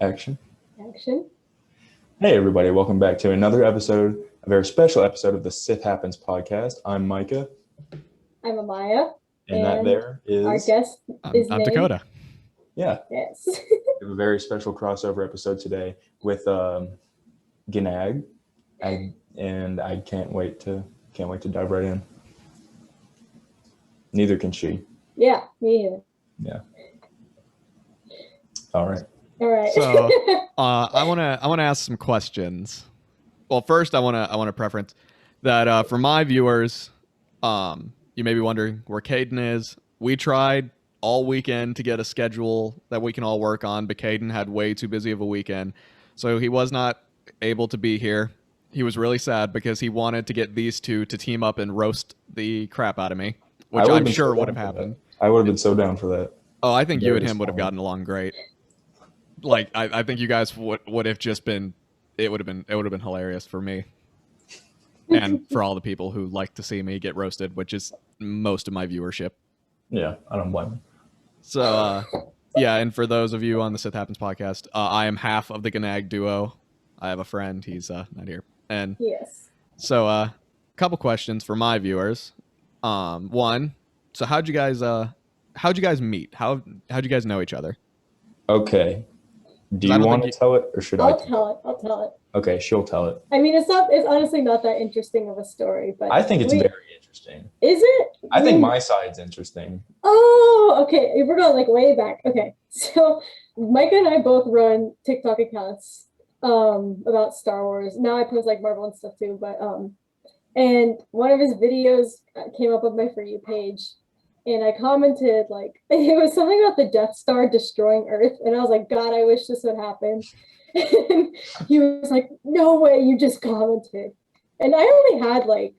Action. Action. Hey, everybody. Welcome back to another episode, a very special episode of the Sith Happens podcast. I'm Micah. I'm Amaya. And that there our is... guest is I'm named Dakota. Yeah. Yes. We have a very special crossover episode today with Gnag. I can't wait to dive right in. Neither can she. Yeah, me either. Yeah. All right. So I wanna ask some questions. Well, first I wanna preference that for my viewers, you may be wondering where Caden is. We tried all weekend to get a schedule that we can all work on, but Caden had way too busy of a weekend, so he was not able to be here. He was really sad because he wanted to get these two to team up and roast the crap out of me, which I'm sure would have happened. I would have been so down for that. Oh, I think you and him would have gotten along great. Like I think you guys would have just been. It would have been hilarious for me, and for all the people who like to see me get roasted, which is most of my viewership. Yeah, I don't blame him. So yeah, and for those of you on the Sith Happens podcast, I am half of the Gnag duo. I have a friend. He's not here, and yes. So couple questions for my viewers. One, so how'd you guys meet? How'd you guys know each other? Okay. Do you want to tell it, or should I? I'll tell it. Okay, she'll tell it. I mean, it's honestly not that interesting of a story, but I think it's very interesting. Is it? I think my side's interesting. Oh, okay. We're going like way back. Okay, so Micah and I both run TikTok accounts about Star Wars. Now I post like Marvel and stuff too, but and one of his videos came up on my For You page. And I commented, like, it was something about the Death Star destroying Earth. And I was like, God, I wish this would happen. And he was like, no way, you just commented. And I only had, I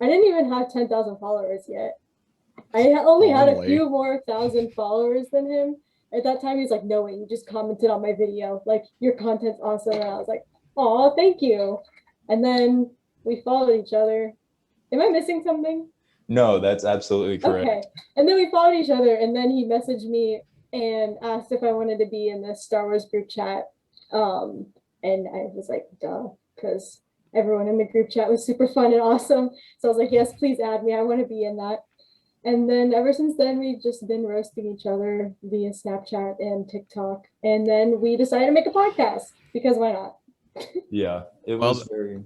didn't even have 10,000 followers yet. I only had a few more thousand followers than him. At that time, he was like, no way, you just commented on my video. Like, your content's awesome. And I was like, oh, thank you. And then we followed each other. Am I missing something? No, that's absolutely correct. Okay. And then we followed each other, and then he messaged me and asked if I wanted to be in the Star Wars group chat. And I was like, duh, because everyone in the group chat was super fun and awesome. So I was like, yes, please add me. I want to be in that. And then ever since then, we've just been roasting each other via Snapchat and TikTok. And then we decided to make a podcast because why not? Yeah, it was very...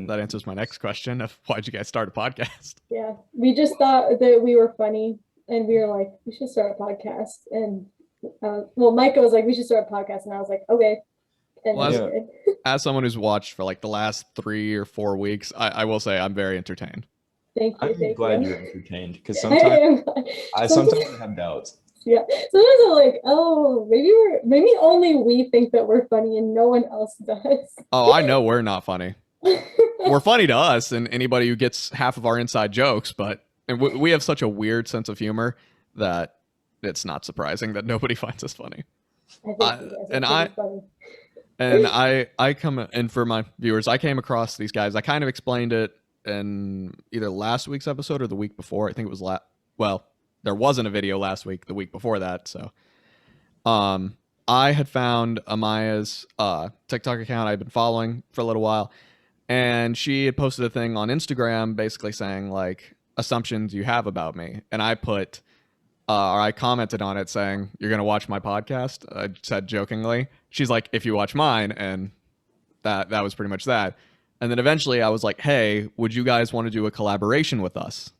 That answers my next question of why'd you guys start a podcast? Yeah, we just thought that we were funny, and we were like, we should start a podcast. And Micah was like, we should start a podcast, and I was like, okay. And as someone who's watched for like the last 3 or 4 weeks, I will say I'm very entertained. Thank you. I'm glad you're entertained, because sometimes I have doubts. Yeah, sometimes I'm like, oh, maybe only we think that we're funny and no one else does. Oh, I know we're not funny. We're funny to us and anybody who gets half of our inside jokes, but we have such a weird sense of humor that it's not surprising that nobody finds us funny. I come in, for my viewers, I came across these guys. I kind of explained it in either last week's episode or the week before. I think it was there wasn't a video last week, the week before that. So I had found Amaya's TikTok account I'd been following for a little while. And she had posted a thing on Instagram basically saying, like, assumptions you have about me. And I put, or I commented on it saying, you're going to watch my podcast? I said jokingly. She's like, if you watch mine. And that was pretty much that. And then eventually I was like, hey, would you guys want to do a collaboration with us?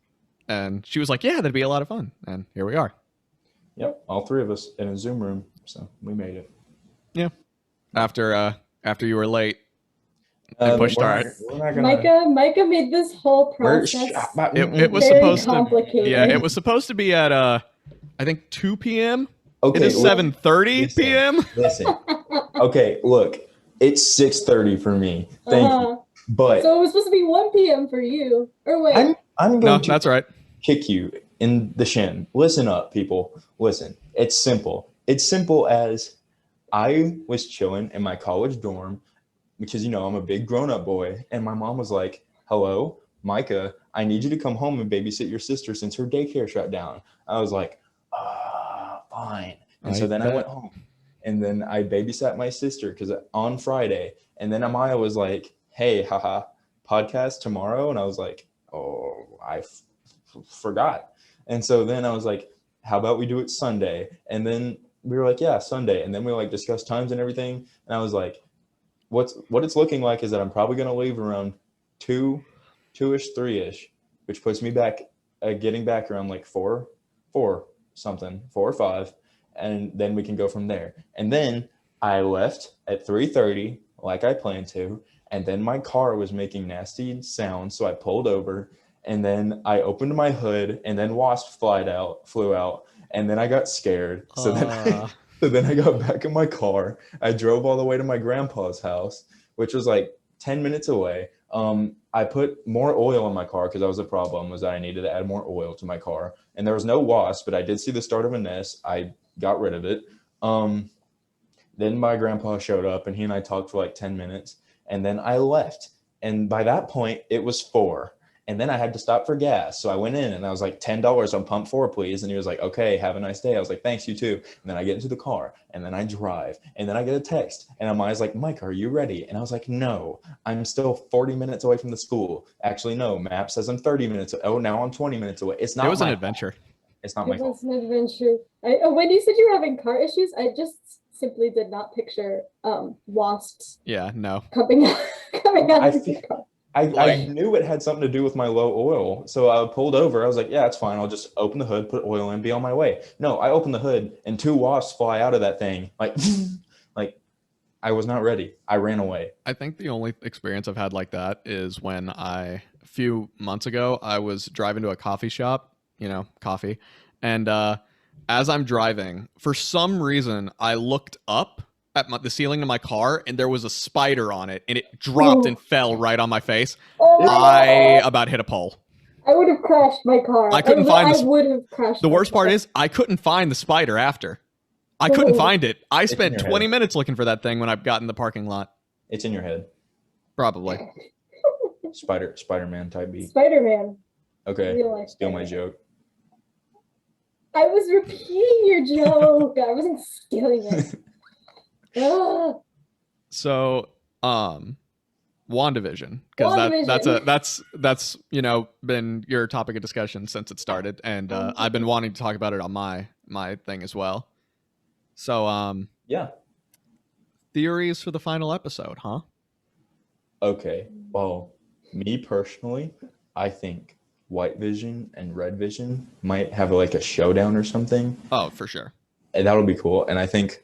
And she was like, yeah, that'd be a lot of fun. And here we are. Yep, all three of us in a Zoom room. So we made it. Yeah. After you were late. Push start. Micah made this whole process. It was supposed complicated. It was supposed to be at I think 2 p.m. Okay, it is 7:30 p.m. Listen. Okay, look, it's 6:30 for me. Thank you. But so it was supposed to be 1 p.m. for you. Or wait. I'm going to that's right. Kick you in the shin. Listen up, people. Listen. It's simple. It's simple as I was chilling in my college dorm. Because, I'm a big grown-up boy. And my mom was like, hello, Micah, I need you to come home and babysit your sister since her daycare shut down. I was like, fine. And so then I went home. And then I babysat my sister because on Friday, and then Amaya was like, "Hey, haha, podcast tomorrow," and I was like, "Oh, I forgot." And so then I was like, "How about we do it Sunday?" And then we were like, "Yeah, Sunday." And then we like discussed times and everything. And I was like, what it's looking like is that I'm probably gonna leave around 2-ish, 3-ish, which puts me back getting back around like 4 something, 4 or 5, and then we can go from there. And then I left at 3:30 like I planned to, and then my car was making nasty sounds, so I pulled over, and then I opened my hood, and then wasps flew out, and then I got scared. So then I got back in my car. I drove all the way to my grandpa's house, which was like 10 minutes away. I put more oil in my car because that was a problem, was that I needed to add more oil to my car. And there was no wasp, but I did see the start of a nest. I got rid of it. Then my grandpa showed up and he and I talked for like 10 minutes. And then I left. And by that point, it was 4. And then I had to stop for gas. So I went in and I was like, $10 on pump 4, please. And he was like, okay, have a nice day. I was like, thanks, you too. And then I get into the car and then I drive and then I get a text and I'm always like, Mike, are you ready? And I was like, no, I'm still 40 minutes away from the school. Actually, no, map says I'm 30 minutes. Oh, now I'm 20 minutes away. It's not It was an my adventure. fault. It's not my It fault. was an adventure. When you said you were having car issues, I just simply did not picture wasps Yeah, no. coming out I of feel- the car. I knew it had something to do with my low oil. So I pulled over. I was like, yeah, it's fine. I'll just open the hood, put oil in, be on my way. No, I opened the hood and 2 wasps fly out of that thing. Like I was not ready. I ran away. I think the only experience I've had like that is when a few months ago, I was driving to a coffee shop, coffee. And as I'm driving, for some reason, I looked up at the ceiling of my car and there was a spider on it and it dropped and fell right on my face. Oh my I God. about hit a pole. I would have crashed my car. I couldn't find I would have crashed. The my worst part car. is I couldn't find the spider after. I couldn't find it. I in spent your 20 head. minutes looking for that thing when I got in the parking lot. It's in your head. Probably. Spider-Man type beat. Spider-Man. Okay, Real life steal my Spider-Man. joke. I was repeating your joke. I wasn't stealing it. Ah. So, WandaVision, because that's been your topic of discussion since it started, and I've been wanting to talk about it on my thing as well. So, Yeah. theories for the final episode, huh? Okay. Well, me personally, I think White Vision and Red Vision might have like a showdown or something. Oh, for sure. And that'll be cool. And I think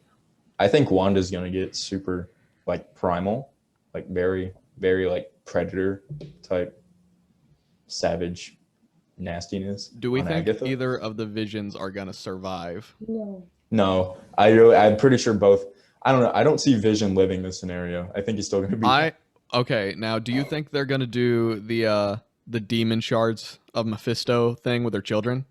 Wanda's gonna get super like primal, like very, very like predator type savage nastiness. Do we on think Agatha. either of the visions are gonna survive? No. No, I'm pretty sure both. I don't know. I don't see Vision living this scenario. I think he's still gonna be. Okay, now do you think they're gonna do the demon shards of Mephisto thing with their children?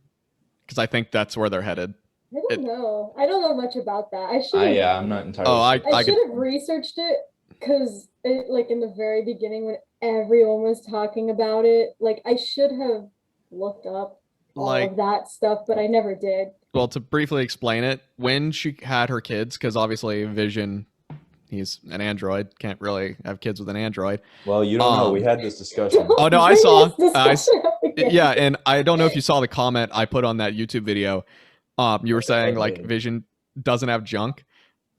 Because I think that's where they're headed. I don't know. I don't know much about that. I should. Yeah, I'm not entirely. Oh, sure. I should have researched it because, like in the very beginning when everyone was talking about it, like I should have looked up all of that stuff, but I never did. Well, to briefly explain it, when she had her kids, because obviously Vision, he's an android, can't really have kids with an android. Well, you don't know. We had this discussion. Oh no, I saw. Yeah, and I don't know if you saw the comment I put on that YouTube video. You were saying like Vision doesn't have junk.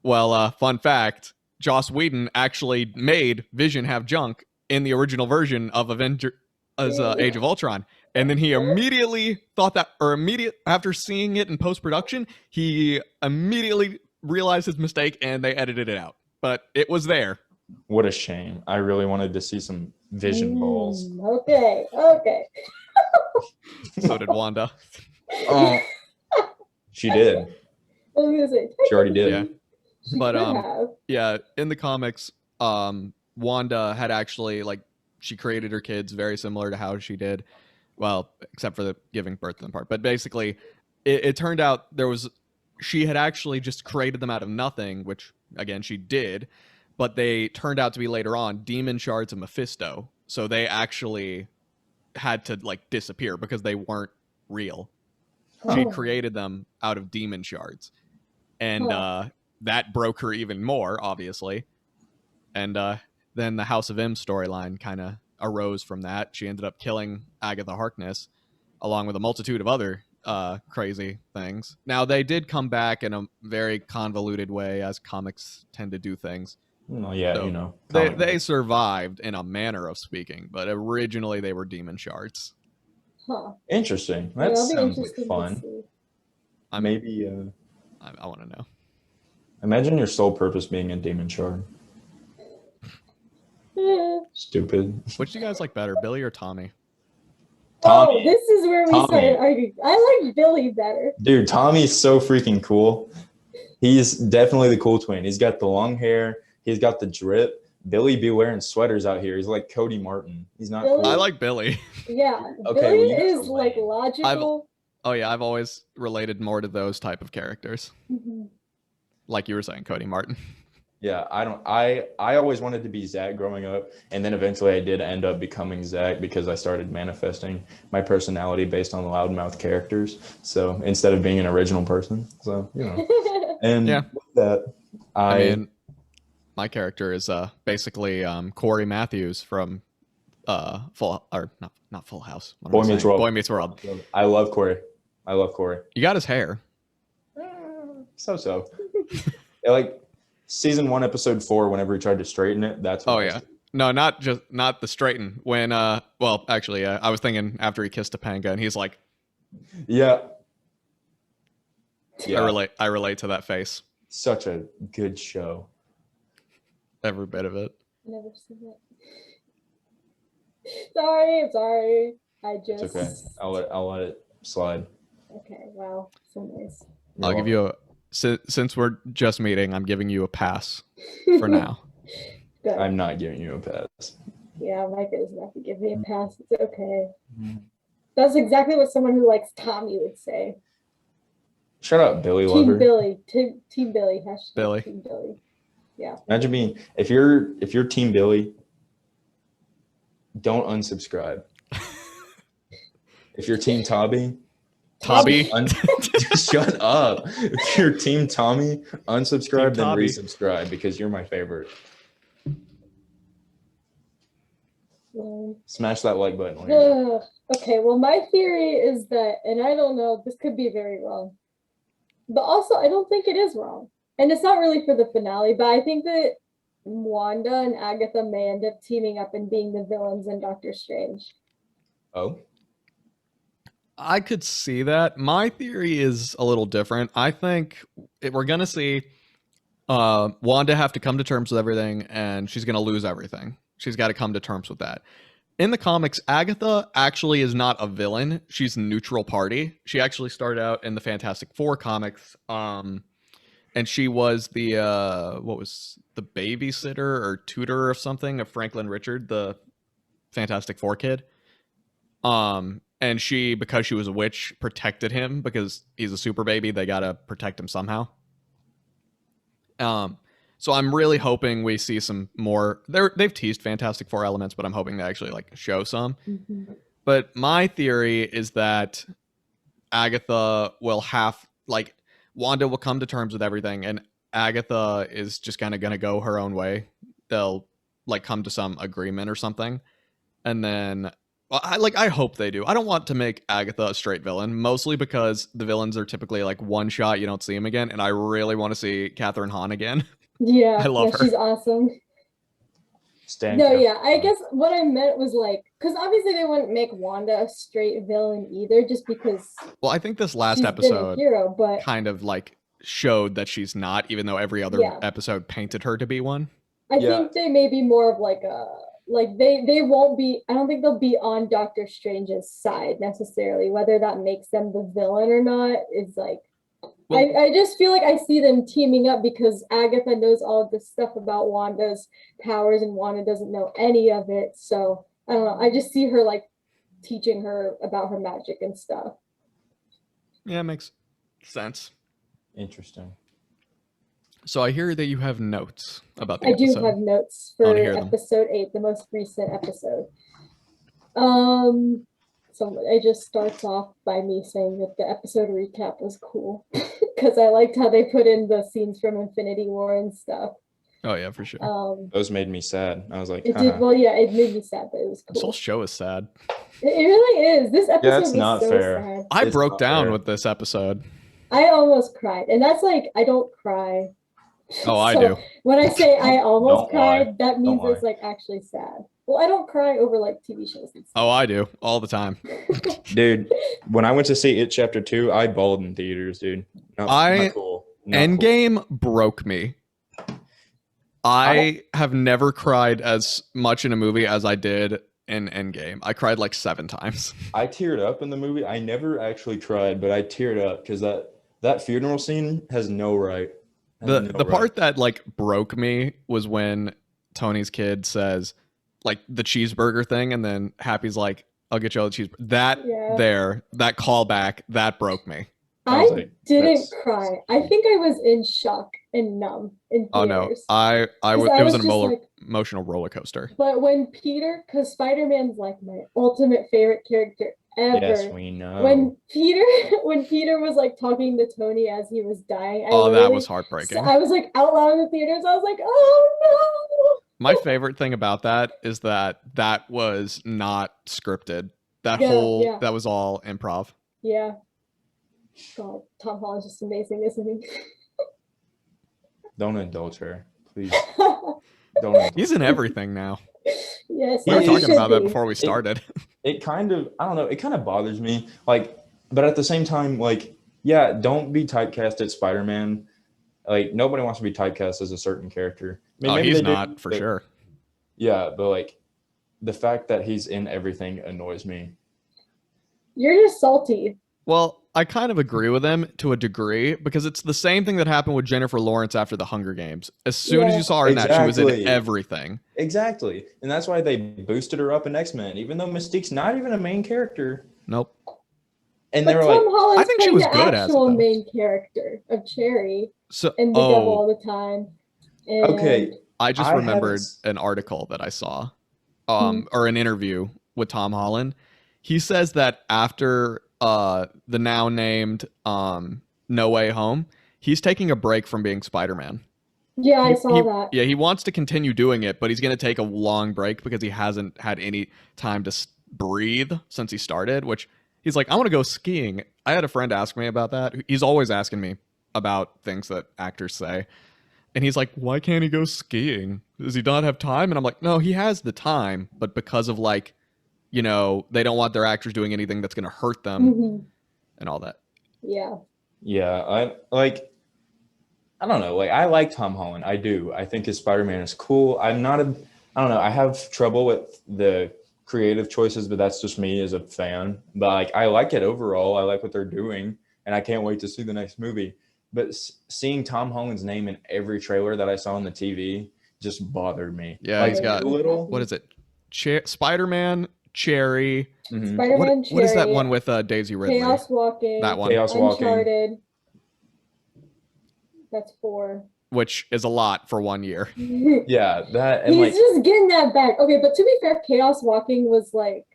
Well, fun fact: Joss Whedon actually made Vision have junk in the original version of Age of Ultron, and then he immediately thought that, or after seeing it in post production, he immediately realized his mistake and they edited it out. But it was there. What a shame! I really wanted to see some Vision balls. Okay. So did Wanda. Oh, she did. I was gonna say, She already did. Yeah. she But could have. yeah, in the comics, Wanda had actually she created her kids very similar to how she did. Well, except for the giving birth to them part. But basically, it turned out she had actually just created them out of nothing, which again she did, but they turned out to be later on demon shards of Mephisto. So they actually had to disappear because they weren't real. She created them out of demon shards. And that broke her even more, obviously. And then the House of M storyline kind of arose from that. She ended up killing Agatha Harkness, along with a multitude of other crazy things. Now, they did come back in a very convoluted way, as comics tend to do things. Oh, yeah, So they they survived in a manner of speaking, but originally they were demon shards. Huh. Interesting. Yeah, That that'll be sounds like interesting to fun. see. Maybe I want to know. imagine your sole purpose being a demon shard. Stupid. Which do you guys like better, Billy or Tommy? Oh, this is where we Tommy. started arguing. I like Billy better. Dude, Tommy's so freaking cool. He's definitely the cool twin. He's got the long hair. He's got the drip. Billy be wearing sweaters out here. He's like Cody Martin. He's not Billy- cool. I like Billy. Yeah, Okay, Billy well, you guys is are like lame. logical. Oh yeah, I've always related more to those type of characters. Mhm. Like you were saying, Cody Martin. Yeah, I always wanted to be Zach growing up, and then eventually I did end up becoming Zach because I started manifesting my personality based on loudmouth characters. So instead of being an original person, so and Yeah. with that, I mean, my character is basically Corey Matthews from Full or not Full House. What am I Boy Meets saying? World. Boy Meets World. I love Corey. You got his hair. So. Like season 1, episode 4, whenever he tried to straighten it, that's what Oh yeah. No, not the straighten. When well, actually, I was thinking after he kissed Topanga, and he's like, yeah. I relate to that face. Such a good show. Every bit of it. Never seen it. Sorry. I just. It's okay. I'll let it slide. Okay. Wow. So nice. I'll give you since we're just meeting, I'm giving you a pass for now. Good. I'm not giving you a pass. Yeah, Micah doesn't have to give me a pass. It's okay. That's exactly what someone who likes Tommy would say. Shut up, Billy Team lover. Billy. Team Billy. Hashtag Billy. Team Billy. Yeah. Imagine being if you're Team Billy, don't unsubscribe. If you're Team Tobby, shut up. If you're Team Tommy, unsubscribe, Team then Tobby. resubscribe because you're my favorite. Smash that like button. Okay, well, my theory is that, and I don't know, this could be very wrong, but also I don't think it is wrong. And it's not really for the finale, but I think that Wanda and Agatha may end up teaming up and being the villains in Doctor Strange. Oh, I could see that. My theory is a little different. I think we're gonna see Wanda have to come to terms with everything, and she's gonna lose everything. She's got to come to terms with that. In the comics, Agatha actually is not a villain. She's a neutral party. She actually started out in the Fantastic Four comics, and she was the what was the babysitter or tutor or something of Franklin Richard, the Fantastic Four kid. And she, because she was a witch, protected him because he's a super baby. They gotta protect him somehow. So I'm really hoping we see some more. They've teased Fantastic Four elements, but I'm hoping they actually like show some. Mm-hmm. But my theory is that Agatha will Wanda will come to terms with everything, and Agatha is just kind of gonna go her own way. They'll like come to some agreement or something, and then I hope they do. I don't want to make Agatha a straight villain, mostly because the villains are typically like one shot, you don't see him again, and I really want to see Catherine Hahn again. Yeah, I love her. She's awesome. I guess what I meant was like, because obviously they wouldn't make Wanda a straight villain either, just because. Well, I think this last she's episode been a hero, but kind of like showed that she's not, even though every other episode painted her to be one. I think they may be more of like a they won't be. I don't think they'll be on Doctor Strange's side necessarily. Whether that makes them the villain or not is like. Well, I just feel like I see them teaming up because Agatha knows all of this stuff about Wanda's powers and Wanda doesn't know any of it. So I don't know. I just see her like teaching her about her magic and stuff. Yeah, makes sense. Interesting. So I hear that you have notes about the episode. I do have notes for episode 8, the most recent episode. it just starts off by me saying that the episode recap was cool because I liked how they put in the scenes from Infinity War and stuff. Oh yeah, for sure. Those made me sad. I was like, it did. Well, yeah, it made me sad, but it was This whole cool. show is sad. It really is. This episode Yeah, it's was not so fair. sad. I It's broke not down fair. with this episode. I almost cried, and that's like I don't cry. Oh, I So do. when I say I almost Don't lie. cried, that means Don't it's like actually sad. Well, I don't cry over like TV shows and stuff. Oh, I do all the time. Dude, when I went to see It Chapter 2, I bawled in theaters, dude. Not cool. Not cool. Endgame broke me. I have never cried as much in a movie as I did in Endgame. I cried like 7 times. I teared up in the movie. I never actually cried, but I teared up because that funeral scene has no right. The part that like broke me was when Tony's kid says like the cheeseburger thing, and then Happy's like, "I'll get you all the cheeseburger." That callback, that broke me. I didn't cry. I think I was in shock and numb in theaters. Oh no, it was an emotional roller coaster. But when Peter, because Spider-Man's like my ultimate favorite character ever. Yes, we know. When Peter was like talking to Tony as he was dying. That was heartbreaking. I was like out loud in the theaters. I was like, oh no. My favorite thing about that is that was not scripted. That was all improv. Yeah. God, Tom Holland's just amazing, isn't he? Don't indulge her, please. Don't. He's in everything now. Yes, we were talking about that before we started. It kind of, I don't know, it kind of bothers me. Like, but at the same time, like, yeah, don't be typecast as Spider-Man. Like, nobody wants to be typecast as a certain character. I mean, maybe he's not for sure. Yeah, but like, the fact that he's in everything annoys me. You're just salty. Well, I kind of agree with him to a degree because it's the same thing that happened with Jennifer Lawrence after the Hunger Games. As soon as you saw her in that, she was in everything. Exactly. And that's why they boosted her up in X-Men, even though Mystique's not even a main character. Nope. And they were like, I think she was good as the main character of Cherry and the devil all the time. And okay. I just remembered an article that I saw, or an interview with Tom Holland. He says that after the now named No Way Home, he's taking a break from being Spider-Man. Yeah, I saw that. Yeah, he wants to continue doing it, but he's going to take a long break because he hasn't had any time to breathe since he started, which he's like, I want to go skiing. I had a friend ask me about that. He's always asking me about things that actors say. And he's like, why can't he go skiing? Does he not have time? And I'm like, no, he has the time, but because of like, you know, they don't want their actors doing anything that's going to hurt them and all that. Yeah. Yeah, I don't know. Like, I like Tom Holland. I do. I think his Spider-Man is cool. I don't know. I have trouble with the creative choices, but that's just me as a fan. But like, I like it overall. I like what they're doing, and I can't wait to see the next movie. But seeing Tom Holland's name in every trailer that I saw on the TV just bothered me. Yeah, like, he's got what is it? Spider-Man, Cherry. Spider-Man, Cherry. What is that one with Daisy Ridley? Chaos Walking. That one. Chaos Walking. Uncharted. That's 4. Which is a lot for 1 year. Yeah, that and he's like just getting that back. Okay, but to be fair, Chaos Walking was like,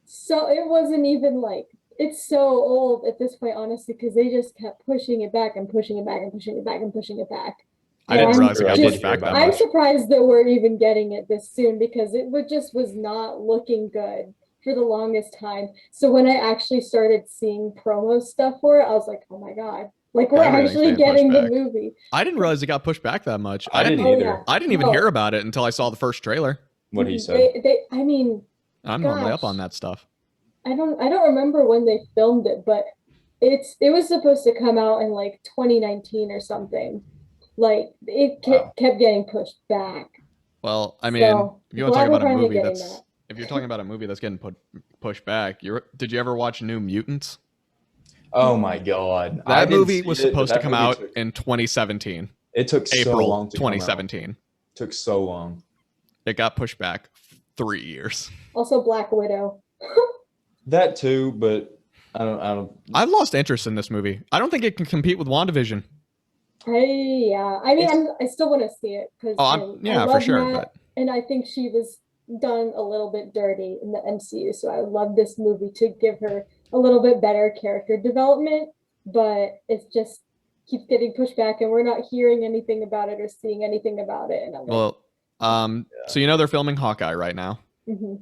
so it wasn't even like, it's so old at this point, honestly, because they just kept pushing it back and pushing it back and pushing it back and pushing it back. I didn't realize it got pushed back that much. I'm surprised that we're even getting it this soon because it was not looking good for the longest time. So when I actually started seeing promo stuff for it, I was like, oh my God. Like, we're actually getting the movie. I didn't realize it got pushed back that much. I didn't either. Yeah. I didn't even hear about it until I saw the first trailer. What he said. I mean, I'm normally up on that stuff. I don't remember when they filmed it, but it was supposed to come out in like 2019 or something. Like, it kept getting pushed back. Well, I mean, if you want to talk about a movie if you're talking about a movie that's getting pushed back, did you ever watch New Mutants? Oh my God. That movie was supposed to come out in 2017. It took so long to 2017. Come out. It took so long. It got pushed back 3 years. Also Black Widow. That too, but I've lost interest in this movie. I don't think it can compete with WandaVision. I mean, I still want to see it because for sure. and I think she was done a little bit dirty in the MCU. So I would love this movie to give her a little bit better character development, but it's just keeps getting pushed back and we're not hearing anything about it or seeing anything about it. And I'm like, Well, so you know they're filming Hawkeye right now.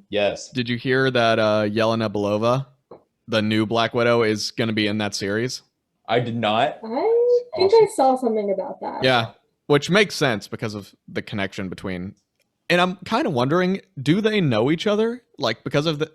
Yes. Did you hear that Yelena Belova, the new Black Widow, is going to be in that series? I did not. I think I saw something about that. Yeah, which makes sense because of the connection between. And I'm kind of wondering, do they know each other? Like because of the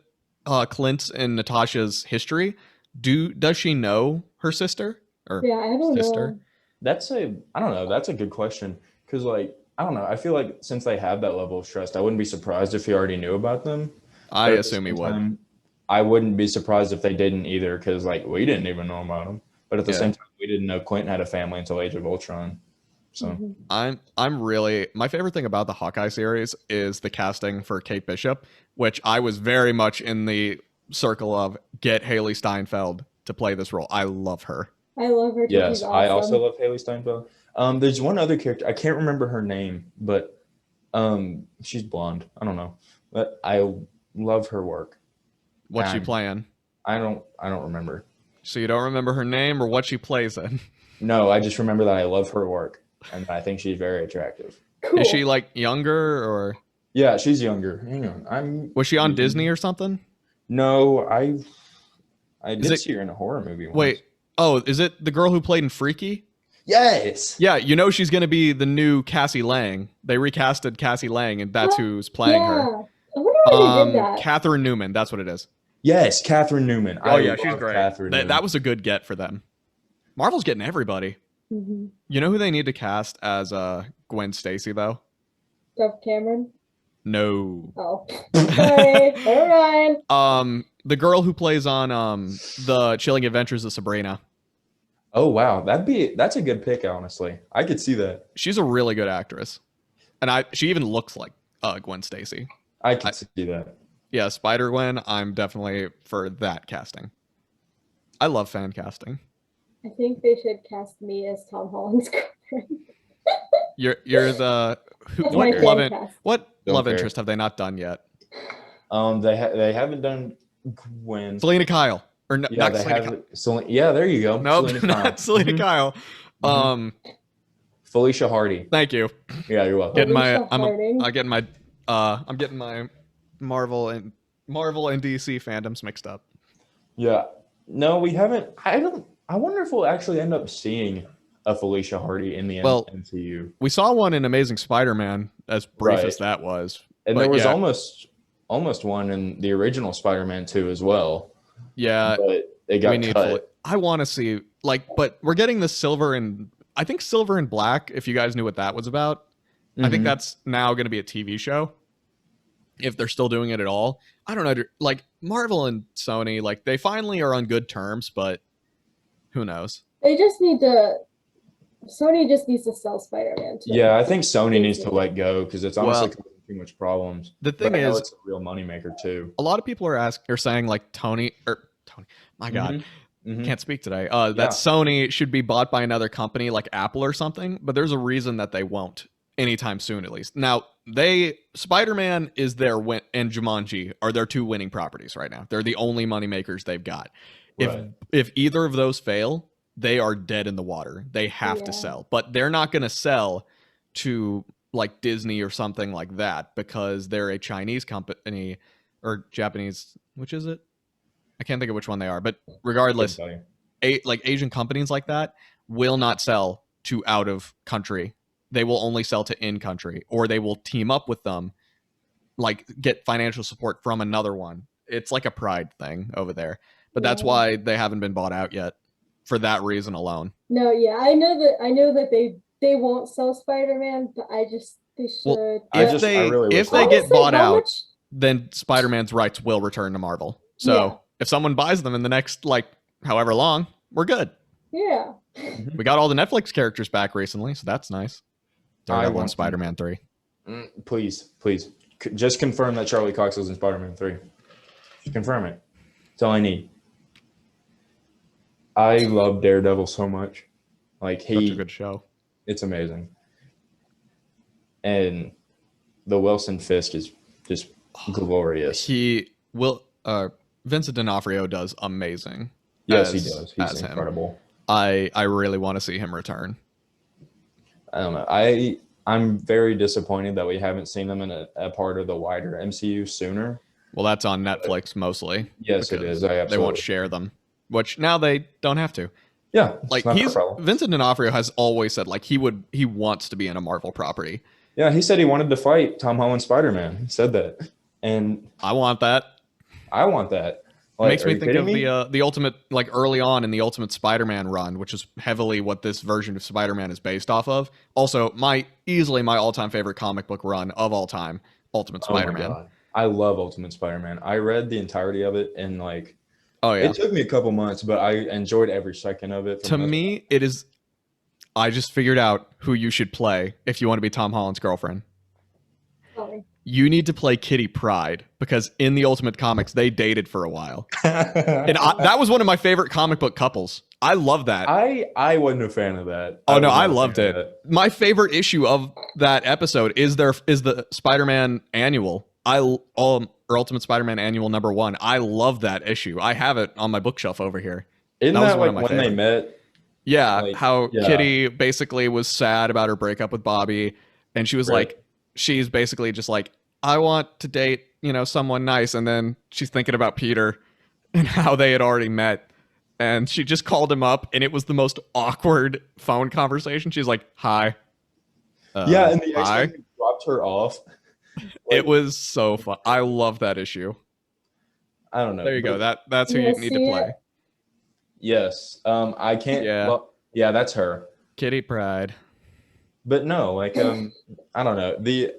Clint's and Natasha's history, does she know her sister or Yeah, I don't sister? know. I don't know. That's a good question. Because, like, I don't know. I feel like since they have that level of trust, I wouldn't be surprised if he already knew about them. I But at the assume he same would. time, I wouldn't be surprised if they didn't either. Because, like, we didn't even know about them. But at the Yeah. same time, we didn't know Quentin had a family until Age of Ultron. So, I'm really, my favorite thing about the Hawkeye series is the casting for Kate Bishop, which I was very much in the circle of get Haley Steinfeld to play this role. I love her. I love her too. yes, She's I also awesome. love Haley Steinfeld. There's one other character. I can't remember her name, but she's blonde. I don't know. But I love her work. What's she God. playing? I don't remember. So you don't remember her name or what she plays in? No, I just remember that I love her work and I think she's very attractive. Cool. Is she like younger or Yeah, she's younger. Hang on. was she on Disney or something? No, I Is did it- see her in a horror movie once. Wait, oh, is it the girl who played in Freaky? Yes. Yeah, you know she's going to be the new Cassie Lang. They recasted Cassie Lang, and that's who's playing yeah. her. I wonder why they did that. Catherine Newman, that's what it is. Yes, Catherine Newman. Oh yeah, she's great. Catherine Newman. That was a good get for them. Marvel's getting everybody. Mhm. You know who they need to cast as Gwen Stacy though? Dove Cameron. No. Oh, sorry. Never mind. The girl who plays on the Chilling Adventures of Sabrina. Oh wow, that's a good pick. Honestly, I could see that. She's a really good actress, and she even looks like Gwen Stacy. I could see that. Yeah, Spider Gwen. I'm definitely for that casting. I love fan casting. I think they should cast me as Tom Holland's girlfriend. You're the That's what my love fan it? cast. What Don't love care. interest have they not done yet? They haven't done Gwen. Selena Kyle or no, Yeah, not they Selena Kyle. have. Yeah, there you go. Nope, Selena not Kyle. Selena Mhm. Kyle. Mhm. Felicia Hardy. Thank you. Yeah, you're welcome. Getting my Felicia Harding. I'm getting my Marvel and DC fandoms mixed up. Yeah. No, we haven't. I wonder if we'll actually end up seeing a Felicia Hardy in the Well, MCU. We saw one in Amazing Spider-Man, as brief Right. as that was. And but there was yeah. almost one in the original Spider-Man 2 as well. Yeah, But it got cut. I want to see but we're getting the silver and I think Silver and Black. If you guys knew what that was about, I think Mhm. that's now going to be a TV show. If they're still doing it at all, I don't know. Like Marvel and Sony, like they finally are on good terms, but who knows? They just need to. Sony just needs to sell Spider-Man. Yeah, I think Sony needs to let go because it's honestly Well, causing too much problems. The But thing I know is, it's a real moneymaker too. a lot of people are saying like Tony. My God, Mhm. can't speak today. Yeah. That Sony should be bought by another company like Apple or something, but there's a reason that they won't anytime soon, at least. Now, Spider-Man is their win, and Jumanji are their two winning properties right now. They're the only money makers they've got. Right. If either of those fail, they are dead in the water. They have to Yeah. sell, but they're not going to sell to like Disney or something like that because they're a Chinese company or Japanese. Which is it? I can't think of which one they are, but regardless, Couldn't tell you. like Asian companies like that will not sell to out of country. They will only sell to in country, or they will team up with them, like get financial support from another one. It's like a pride thing over there, but that's Yeah. why they haven't been bought out yet for that reason alone. No, yeah, I know that they won't sell Spider-Man, but they should. Well, I if they really if wish they they get Honestly, bought how out, much- then Spider-Man's rights will return to Marvel. So Yeah. if someone buys them in the next like however long, we're good. Yeah. We got all the Netflix characters back recently, so that's nice. Daredevil and want to- Spider-Man 3. Please. Just confirm that Charlie Cox was in Spider-Man 3. Just confirm it. That's all I need. I love Daredevil so much. Like Such a good show. it's amazing. And the Wilson Fisk is just glorious. He will. Vincent D'Onofrio does amazing. Yes, he does. He's as him. incredible. I really want to see him return. I don't know. I'm very disappointed that we haven't seen them in a part of the wider MCU sooner. Well, that's on Netflix mostly. Yes, it is. They won't share them, which now they don't have to. Yeah, like Vincent D'Onofrio has always said like he wants to be in a Marvel property. Yeah, he said he wanted to fight Tom Holland Spider-Man. He said that, and I want that. I want that. Like, makes me think of the Ultimate, like early on in the Ultimate Spider-Man run, which is heavily what this version of Spider-Man is based off of. Also, easily my all-time favorite comic book run of all time, Ultimate Spider-Man. My God. I love Ultimate Spider-Man. I read the entirety of it in like, it took me a couple months, but I enjoyed every second of it. To me, it is. I just figured out who you should play if you want to be Tom Holland's girlfriend. Sorry. You need to play Kitty Pryde because in the Ultimate Comics they dated for a while, and that was one of my favorite comic book couples. I love that. I wasn't a fan of that. Oh no, I loved it. My favorite issue of that episode is the Spider-Man annual. Or Ultimate Spider-Man annual #1. I love that issue. I have it on my bookshelf over here. Isn't that like when they met? Yeah, Kitty basically was sad about her breakup with Bobby, and she was like, she's basically just like, I want to date, someone nice, and then she's thinking about Peter and how they had already met, and she just called him up, and it was the most awkward phone conversation. She's like, "Hi." And the X-Men dropped her off. It was so fun. I love that issue. I don't know. There you go. That's who you need to play. Yes. I can't. Yeah. Well, yeah, that's her. Kitty Pryde. But no, like I don't know. The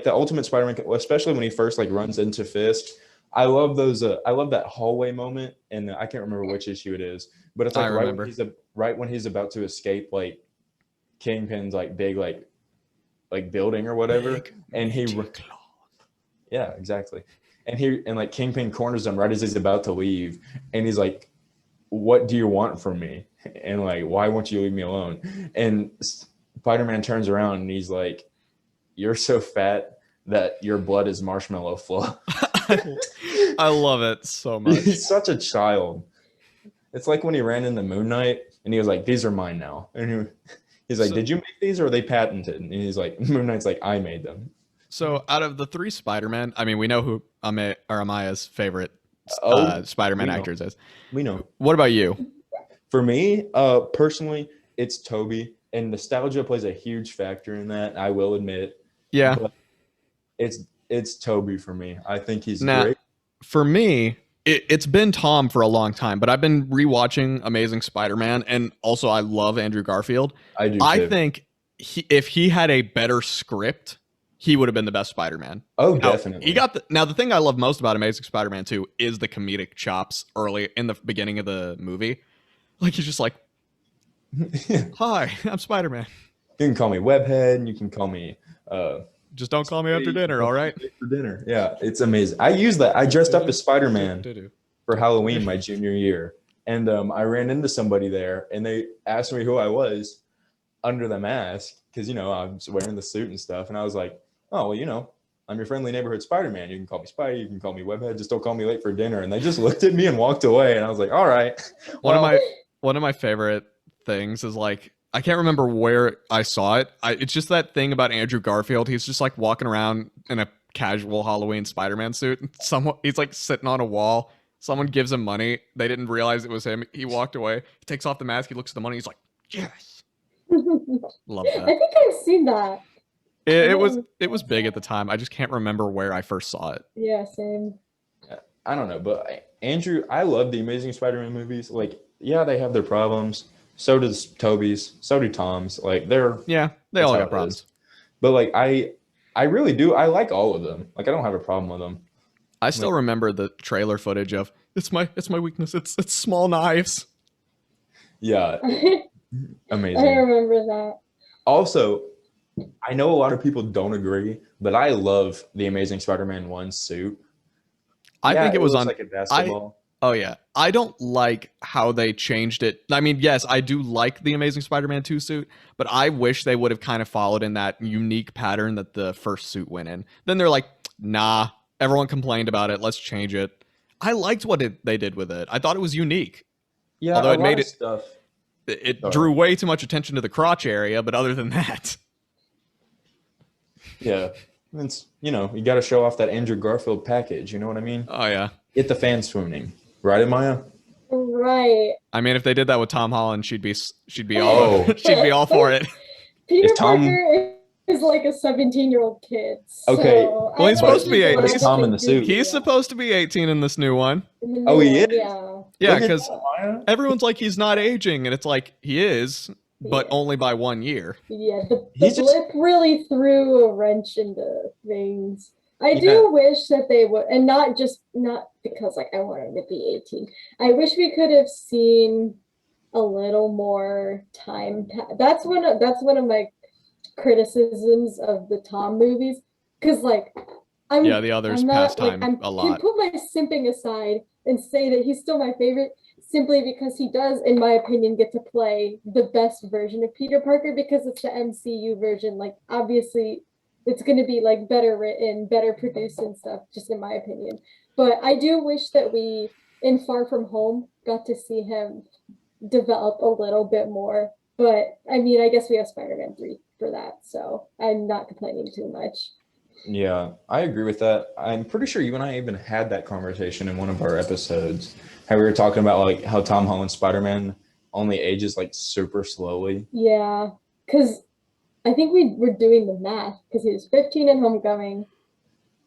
Ultimate Spider-Man, especially when he first like runs into Fisk. I love those. I love that hallway moment, and I can't remember which issue it is, but it's like right when he's about to escape like Kingpin's like big like building or whatever, and yeah, exactly, and like Kingpin corners him right as he's about to leave, and he's like, "What do you want from me?" And like, "Why won't you leave me alone?" And Spider-Man turns around and he's like, "You're so fat that your blood is marshmallow flow." I love it so much. He's such a child. It's like when he ran into Moon Knight and he was like, "These are mine now." And he's like, "Did you make these or are they patented?" And he's like, Moon Knight's like, "I made them." So out of the 3 Spider-Man, I mean, we know who Amaya's favorite Spider-Man actors is. We know. What about you? For me, personally, it's Tobey. And nostalgia plays a huge factor in that, I will admit. Yeah. But it's Tobey for me. I think he's great. For me, it's been Tom for a long time, but I've been rewatching Amazing Spider-Man, and also I love Andrew Garfield. I do too. I think if he had a better script, he would have been the best Spider-Man. Oh, definitely. He got the thing I love most about Amazing Spider-Man 2 is the comedic chops early in the beginning of the movie. Like he's just like, "Hi, I'm Spider-Man. You can call me Webhead, and you can call me just don't call me after dinner, all right?" For dinner. Yeah, it's amazing. I use that. I dressed up as Spider-Man for Halloween my junior year. And I ran into somebody there and they asked me who I was under the mask because, I was wearing the suit and stuff. And I was like, "Oh, well, I'm your friendly neighborhood Spider-Man. You can call me Spidey. You can call me Webhead. Just don't call me late for dinner." And they just looked at me and walked away. And I was like, "All right." One of my favorite things is like, I can't remember where I saw it. It's just that thing about Andrew Garfield. He's just like walking around in a casual Halloween Spider-Man suit. He's like sitting on a wall. Someone gives him money. They didn't realize it was him. He walked away. He takes off the mask. He looks at the money. He's like, "Yes." Love that. I think I've seen that. It was big at the time. I just can't remember where I first saw it. Yeah, same. I don't know, but Andrew, I love the Amazing Spider-Man movies. Like, yeah, they have their problems. So does Tobey's. So do Tom's. Like they all got problems. But like I really do. I like all of them. Like I don't have a problem with them. I still remember the trailer footage of it's my weakness. It's small knives. Yeah, amazing. I remember that. Also, I know a lot of people don't agree, but I love the Amazing Spider-Man 1 suit. I think it was on like a basketball. Oh yeah, I don't like how they changed it. I mean, yes, I do like the Amazing Spider-Man 2 suit, but I wish they would have kind of followed in that unique pattern that the first suit went in. Then they're like, nah, everyone complained about it. Let's change it. I liked what they did with it. I thought it was unique. Yeah, Although a it lot made of it, stuff. it Sorry. drew way too much attention to the crotch area. But other than that, Yeah, it's you got to show off that Andrew Garfield package. You know what I mean? oh yeah. Get the fans swooning, right, Maya? Right. I mean, if they did that with Tom Holland, she'd be all Oh. she'd be all for it. Peter Is Tom- Parker is like a 17-year-old kid. So Okay, well, he's supposed to be 18. But it's Tom in the suit. He's supposed to be 18 in this new one. Oh, he is? Yeah. Yeah, Look at because that, Maya. everyone's like he's not aging, and it's like he is, but Yeah. only by 1 year. Yeah, the He's just- blip really threw a wrench into things. I Yeah. do wish that they would, and not because like I want him to be 18. I wish we could have seen a little more time. That's one of my criticisms of the Tom movies, because like The others I'm pass not, like, time a can lot. put my simping aside and say that he's still my favorite simply because he does, in my opinion, get to play the best version of Peter Parker because it's the MCU version. Like, obviously, it's going to be like better written, better produced and stuff, just in my opinion. But I do wish that we, in Far From Home, got to see him develop a little bit more. But I mean, I guess we have Spider-Man 3 for that, so I'm not complaining too much. Yeah, I agree with that. I'm pretty sure you and I even had that conversation in one of our episodes. How we were talking about like how Tom Holland's Spider-Man only ages like super slowly. Yeah, because I think we were doing the math because he was 15 in Homecoming.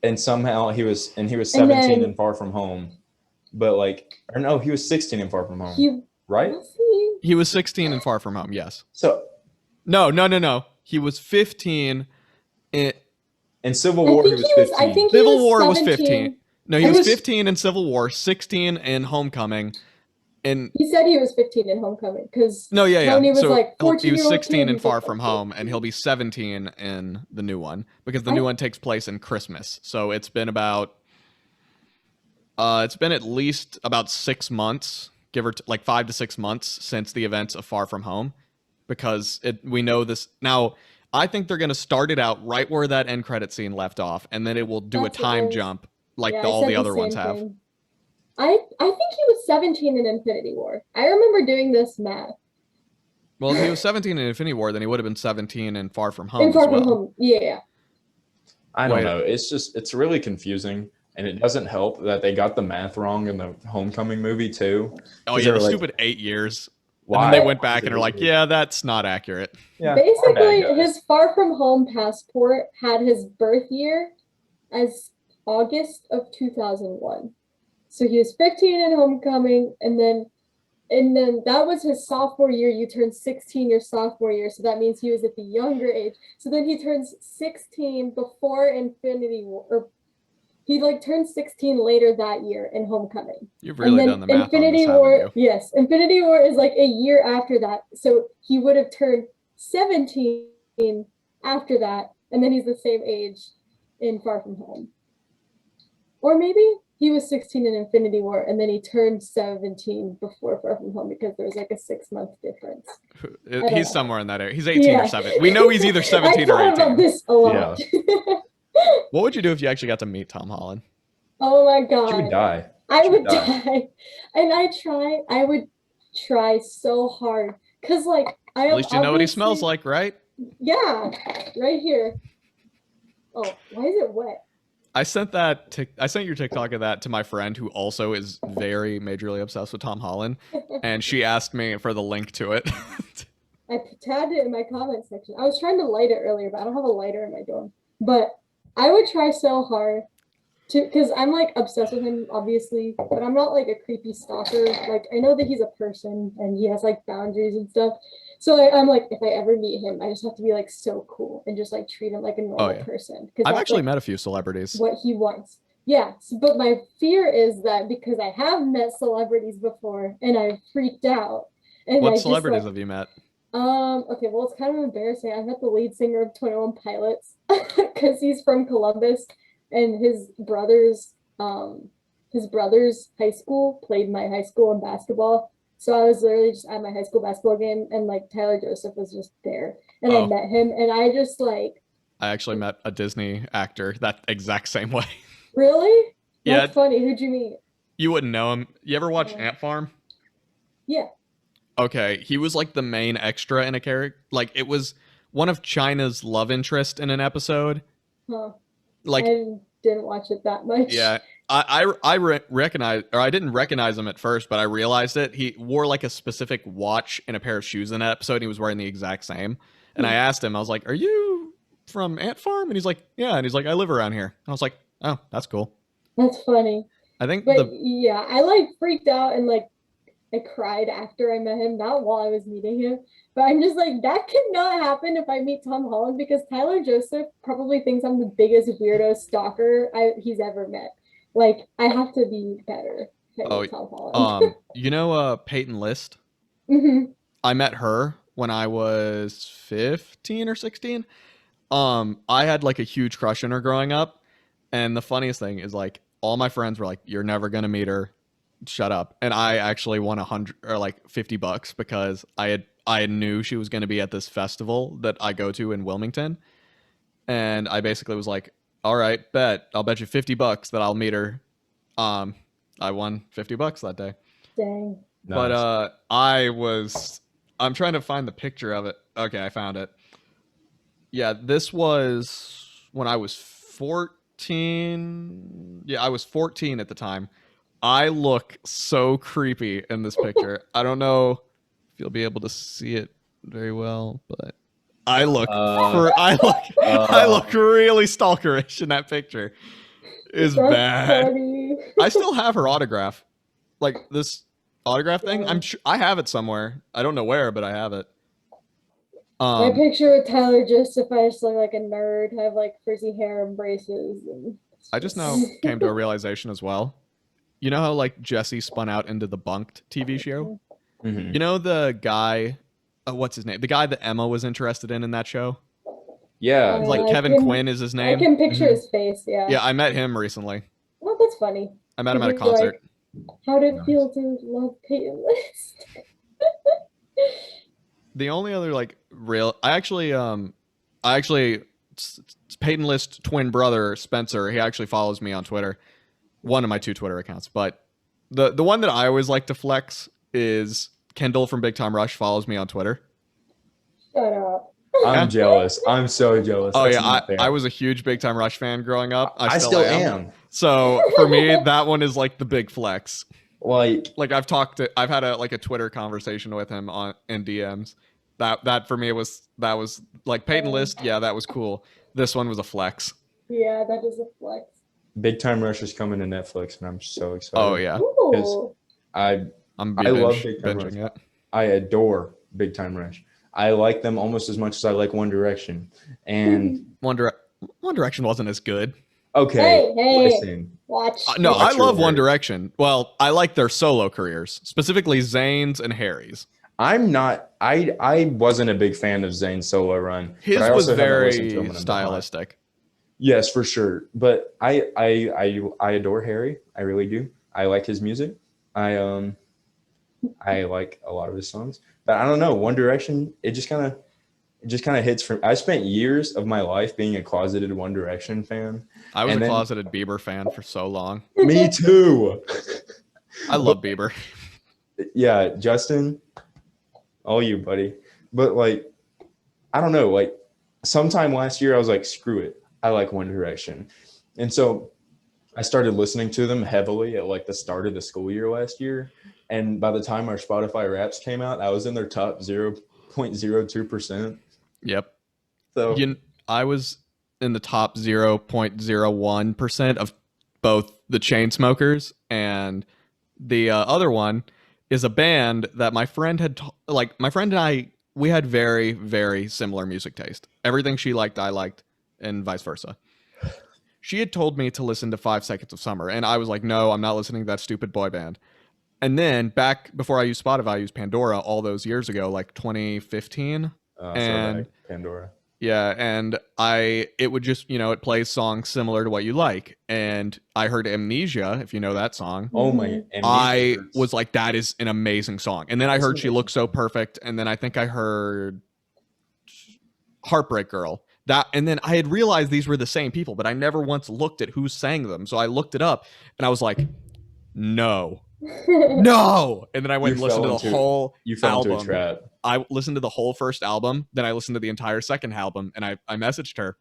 And somehow he was And 17 then- in Far From Home. But like, or no, he was 16 in Far From Home. He right? was he? He was 16 in Far From Home. Yes. So No. He was 15 in in Civil War he think was he was- 15. I think he Civil was War was 17. 15. No, he He was was- 15 in Civil War, 16 in Homecoming. And He said he was 15 in Homecoming because no, yeah. Tony was So like he 14 was year old 16 kid, in he's Far like, From Home, and he'll be 17 in the new one because the I- new one takes place in Christmas. So it's been about it's been at least about 6 months, give or like 5 to 6 months since the events of Far From Home, because we know this now. I think they're going to start it out right where that end credit scene left off, and then it will do That's a what time it is. jump like Yeah, I all said the other ones same have. thing. I think he was 17 in Infinity War. I remember doing this math. Well, if he was 17 in Infinity War, then he would have been 17 in Far From Home In Far as well. From Home, yeah. I don't Wait. know. It's really confusing, and it doesn't help that they got the math wrong in the Homecoming movie too. Oh 'Cause yeah, they the were like, stupid 8 years. Why? And then they went back and are like, yeah, that's not accurate. Yeah, our Basically, bad, guys. his Far From Home passport had his birth year as August of 2001. So he was 15 in Homecoming, and then that was his sophomore year. You turned 16 your sophomore year, so that means he was at the younger age. So then he turns 16 before Infinity War, or he like turned 16 later that year in Homecoming. You've really And done then the math Infinity on this, War, haven't you? yes, Infinity War is like a year after that. So he would have turned 17 after that, and then he's the same age in Far From Home. Or maybe he was 16 in Infinity War, and then he turned 17 before Far From Home because there's like a 6-month difference. don't He's know. somewhere in that area. He's 18 Yeah. or 17. We know he's either 17 I or thought about 18. this a lot. What would you do if you actually got to meet Tom Holland? Oh my god. She would die. I She would would die. die. And I would try so hard. Cause like I At least you know what he smells obviously- like, right? Yeah, right here. Oh, why is it wet? I sent your TikTok of that to my friend who also is very majorly obsessed with Tom Holland, and she asked me for the link to it. I tagged it in my comment section. I was trying to light it earlier, but I don't have a lighter in my dorm. But I would try so hard to, because I'm like obsessed with him, obviously, but I'm not like a creepy stalker. Like I know that he's a person and he has like boundaries and stuff. So I'm like, if I ever meet him, I just have to be like so cool and just like treat him like a normal yeah. person. Because I've that's actually like met a few celebrities. what he wants. Yeah, but my fear is that because I have met celebrities before and I freaked out. And I What just, celebrities like, have you met? okay, well, it's kind of embarrassing. I met the lead singer of 21 Pilots because he's from Columbus, and his brother's high school played my high school in basketball. So I was literally just at my high school basketball game, and like Tyler Joseph was just there, and I Oh. met him, and I just like I actually met a Disney actor that exact same way. Really? Yeah. That's funny. Who'd you meet? You wouldn't know him. You ever watch No. Ant Farm? Yeah. Okay, he was like the main extra in a character. Like it was one of China's love interest in an episode. Huh. Like I didn't watch it that much. yeah, recognize, or I didn't recognize him at first, but I realized it. He wore like a specific watch and a pair of shoes in that episode. And he was wearing the exact same. And I asked him, I was like, "Are you from Ant Farm?" And he's like, "Yeah." And he's like, "I live around here." And I was like, "Oh, that's cool." That's funny. I think But yeah, I like freaked out and like I cried after I met him, not while I was meeting him. But I'm just like, that could not happen if I meet Tom Holland because Tyler Joseph probably thinks I'm the biggest weirdo stalker he's ever met. Like, I have to be better than Tom Holland. you know Peyton List? Mm-hmm. I met her when I was 15 or 16. I had like a huge crush on her growing up. And the funniest thing is like all my friends were like, "You're never gonna meet her. Shut up." And I actually won $100 or like $50 because I knew she was gonna be at this festival that I go to in Wilmington. And I basically was like, "All right, bet. I'll bet you $50 that I'll meet her." I won $50 that day. Dang. But I'm trying to find the picture of it. Okay, I found it. Yeah, this was when I was 14. Yeah, I was 14 at the time. I look so creepy in this picture. I don't know if you'll be able to see it very well, but I look I look really stalkerish in that picture. It's bad. Funny. I still have her autograph. Like this autograph thing. I'm sure I have it somewhere. I don't know where, but I have it. My picture with Tyler Joseph, I just look like a nerd. I have like frizzy hair and braces. And I just now came to a realization as well. You know how like Jesse spun out into the Bunked TV show? Mm-hmm. You know the guy, what's his name? The guy that Emma was interested in that show? Yeah. Like Kevin Quinn is his name. I can picture his face, yeah. Yeah, I met him recently. Well, that's funny. I met him at a concert. How did it feel to love Peyton List? The only other like real, Peyton List twin brother Spencer, he actually follows me on Twitter, one of my 2 Twitter accounts. But the one that I always like to flex is Kendall from Big Time Rush follows me on Twitter. Shut up. I'm jealous. I'm so jealous. Oh That's yeah, I was a huge Big Time Rush fan growing up. I still am. So for me, that one is like the big flex. Like I've had a Twitter conversation with him in DMs. That for me was like Peyton List. Yeah, that was cool. This one was a flex. Yeah, that is a flex. Big Time Rush is coming to Netflix, and I'm so excited. Oh yeah, Ooh. I love Big Time Rush. It. I adore Big Time Rush. I like them almost as much as I like One Direction. And One Direction wasn't as good. Okay, hey, listen. Watch. No, I love your One words. Direction. Well, I like their solo careers, specifically Zayn's and Harry's. I'm not. I wasn't a big fan of Zayn's solo run. His but I was also haven't listened to him very in a stylistic. Yes, for sure. But I adore Harry. I really do. I like his music. I like a lot of his songs. But I don't know. One Direction, it just kind of hits from. I spent years of my life being a closeted One Direction fan. I was a closeted Bieber fan for so long. Me too. I love Bieber. Yeah, Justin, all you, buddy. But like, I don't know. Like, sometime last year, I was like, screw it. I like One Direction, and so I started listening to them heavily at like the start of the school year last year. And by the time our Spotify Wraps came out, I was in their top 0.02%. Yep. So I was in the top 0.01% of both the Chainsmokers and the other one is a band that my friend had my friend and I, we had very, very similar music taste. Everything she liked, I liked, and vice versa. She had told me to listen to 5 Seconds of Summer, and I was like, no, I'm not listening to that stupid boy band. And then back before I used Spotify, I used Pandora all those years ago, like 2015. And Pandora. Yeah, and it would just, it plays songs similar to what you like. And I heard Amnesia, if you know that song. Oh my! I was like, that is an amazing song. And then I heard She Looks So Perfect, and then I think I heard Heartbreak Girl. And then I had realized these were the same people, but I never once looked at who sang them. So I looked it up, and I was like, no, no. And then I went and listened to the whole You fell into a album. trap. I listened to the whole first album, then I listened to the entire second album, and I messaged her.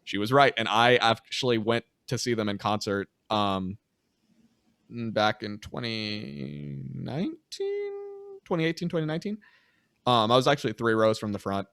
She was right, and I actually went to see them in concert back in 2018, 2019. I was actually 3 rows from the front,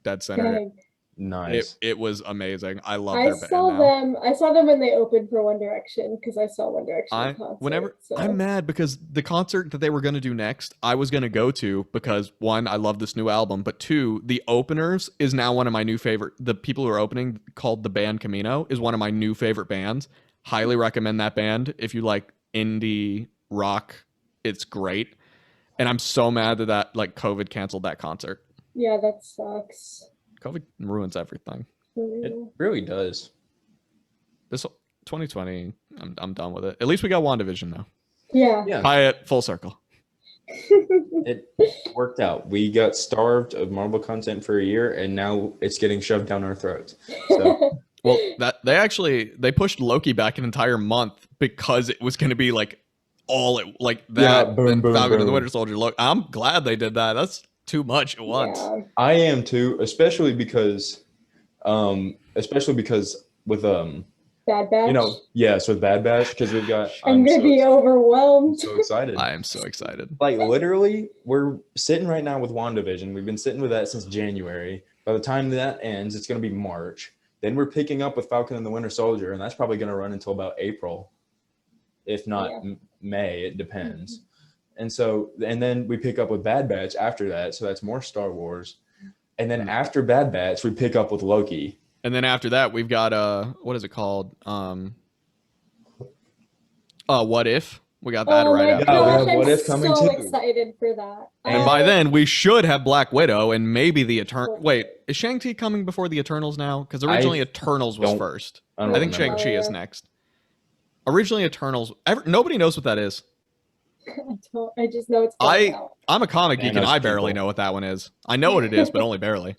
dead center. Dang. Nice. It was amazing. I love I their band saw now. them. I saw them when they opened for One Direction because I saw One Direction in concert. I'm mad because the concert that they were going to do next, I was going to go to because 1, I love this new album, but 2, the openers is now one of my new favorite. The people who are opening, called the band Camino, is one of my new favorite bands. Highly recommend that band if you like indie rock. It's great, and I'm so mad that like COVID canceled that concert. Yeah, that sucks. COVID ruins everything. It really does. This 2020, I'm done with it. At least we got WandaVision though. Yeah. Tie it full circle. It worked out. We got starved of Marvel content for a year, and now it's getting shoved down our throats. So. Well, they pushed Loki back an entire month because it was going to be like all it like that. Yeah, boom, Falcon and the boom. Winter Soldier. Look, I'm glad they did that. That's too much at once. Yeah. I am too, especially because with Bad Batch. yes, with Bad Batch, because we've got. I'm gonna be overwhelmed. I'm so excited. I am so excited. Like literally, we're sitting right now with WandaVision. We've been sitting with that since January. By the time that ends, it's gonna be March. Then we're picking up with Falcon and the Winter Soldier, and that's probably gonna run until about April, if not May. It depends. And then we pick up with Bad Batch after that, so that's more Star Wars. And then after Bad Batch, we pick up with Loki. And then after that, we've got what is it called? What If? We got that right after. Yeah, we have I'm What If coming so too. excited for that. And by then, we should have Black Widow and maybe the Eternal. Wait, is Shang-Chi coming before the Eternals now? Because originally Eternals was first. I I think remember. Shang-Chi is next. Originally Eternals. Nobody knows what that is. I just know it's coming out. I'm a comic geek and I barely know what that one is. I know what it is, but only barely.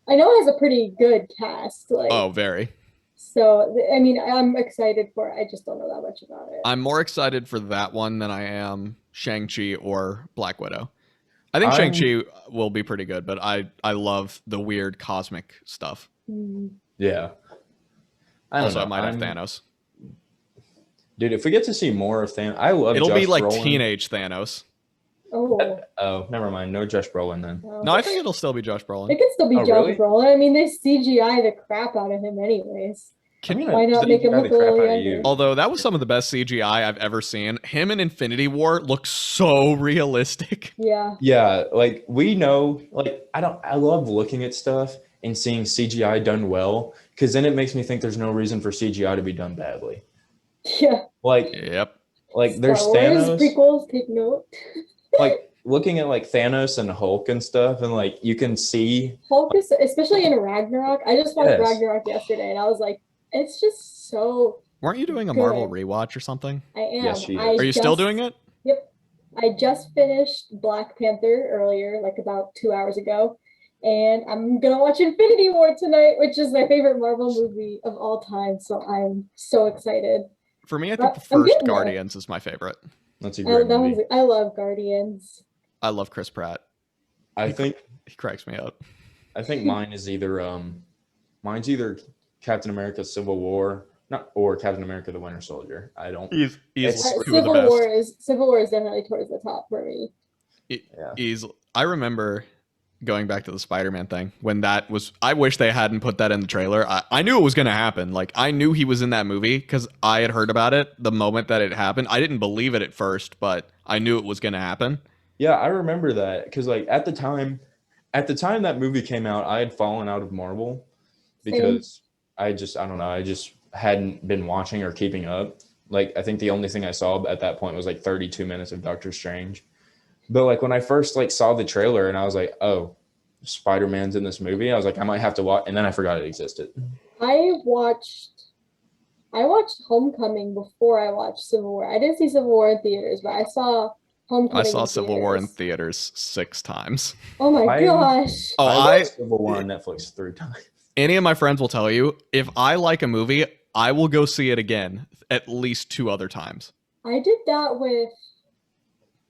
I know it has a pretty good cast. Like, Oh, very. So, I mean, I'm excited for it. I just don't know that much about it. I'm more excited for that one than I am Shang-Chi or Black Widow. I think I'm- Shang-Chi will be pretty good, but I love the weird cosmic stuff. Yeah. I don't Also, know. I might have Thanos. Dude, if we get to see more of Thanos, I love It'll Josh be like Brolin. teenage Thanos. Oh. Oh, never mind. No Josh Brolin then. No, I think it'll still be Josh It Brolin. could still be Oh, Josh really? Brolin. I mean, they CGI the crap out of him anyways. Why not make him look a little younger? Although that was some of the best CGI I've ever seen. Him in Infinity War looks so realistic. Yeah. Yeah, like we know, like I love looking at stuff and seeing CGI done well, because then it makes me think there's no reason for CGI to be done badly. Yeah. Like Yep. there's Star Wars Thanos. prequels, take note. Like looking at like Thanos and Hulk and stuff, and like you can see. Hulk is, especially in Ragnarok. I just watched Yes. Ragnarok yesterday, and I was like, it's just so. Weren't you doing a Good. Marvel rewatch or something? I am. Yes, she is. Are you still doing it? Yep. I just finished Black Panther earlier, like about 2 hours ago. And I'm going to watch Infinity War tonight, which is my favorite Marvel movie of all time. So I'm so excited. For me, I think the I'm first getting there. Guardians is my favorite. That's a great movie. I love Guardians. I love Chris Pratt. I think He cracks me up. mine is mine's either Captain America: Civil War, or Captain America: The Winter Soldier. I don't. He's It's- two of the Civil best. War is definitely towards the top for me. Yeah. I remember going back to the Spider-Man thing when that was. I wish they hadn't put that in the trailer. I knew it was going to happen. Like I knew he was in that movie because I had heard about it the moment that it happened. I didn't believe it at first, but I knew it was going to happen. Yeah, I remember that because like at the time that movie came out, I had fallen out of Marvel because I don't know, I just hadn't been watching or keeping up. Like I think the only thing I saw at that point was like 32 minutes of Doctor Strange. But like when I first like saw the trailer and I was like, oh, Spider-Man's in this movie, I was like, I might have to watch, and then I forgot it existed. I watched Homecoming before I watched Civil War. I didn't see Civil War in theaters, but I saw Homecoming. I saw in Civil War in theaters. theaters 6 times. Oh my I- gosh! Oh, I watched Civil War on Netflix 3 times. Any of my friends will tell you, if I like a movie, I will go see it again at least 2 other times. I did that with,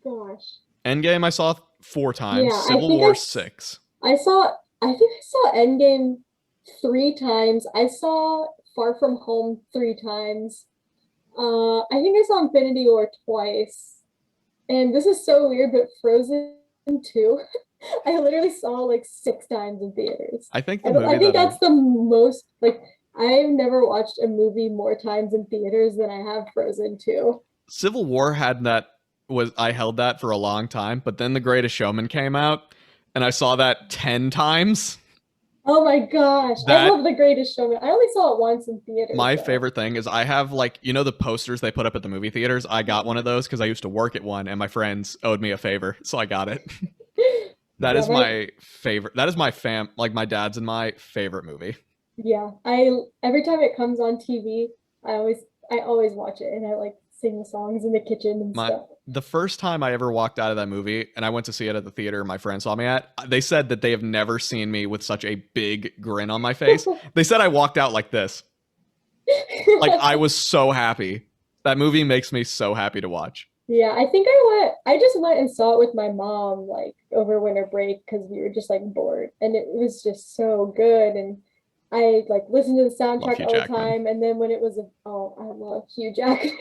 gosh, Endgame I saw 4 times. yeah. Civil War 6. I saw. I think I saw Endgame 3 times. I saw Far From Home 3 times. I think I saw Infinity War twice. And this is so weird, but Frozen 2, I literally saw like 6 times in theaters. I think the I, don't- movie I think that that's the most, like, I've never watched a movie more times in theaters than I have Frozen 2. Civil War had that I held that for a long time, but then The Greatest Showman came out and I saw that 10 times. Oh my gosh. I love The Greatest Showman. I only saw it once in theaters. My though. favorite thing is I have, like, you know, the posters they put up at the movie theaters. I got one of those because I used to work at one and my friends owed me a favor, so I got it. That Yeah, is my favorite. That is my my dad's and my favorite movie. Yeah, every time it comes on TV, I always watch it and I like sing the songs in the kitchen and stuff. The first time I ever walked out of that movie and I went to see it at the theater my friend saw me at, they said that they have never seen me with such a big grin on my face. They said I walked out like this. Like, I was so happy. That movie makes me so happy to watch. Yeah, I just went and saw it with my mom like over winter break because we were just like bored and it was just so good and I like listened to the soundtrack all the time and then when it was I love Hugh Jackman.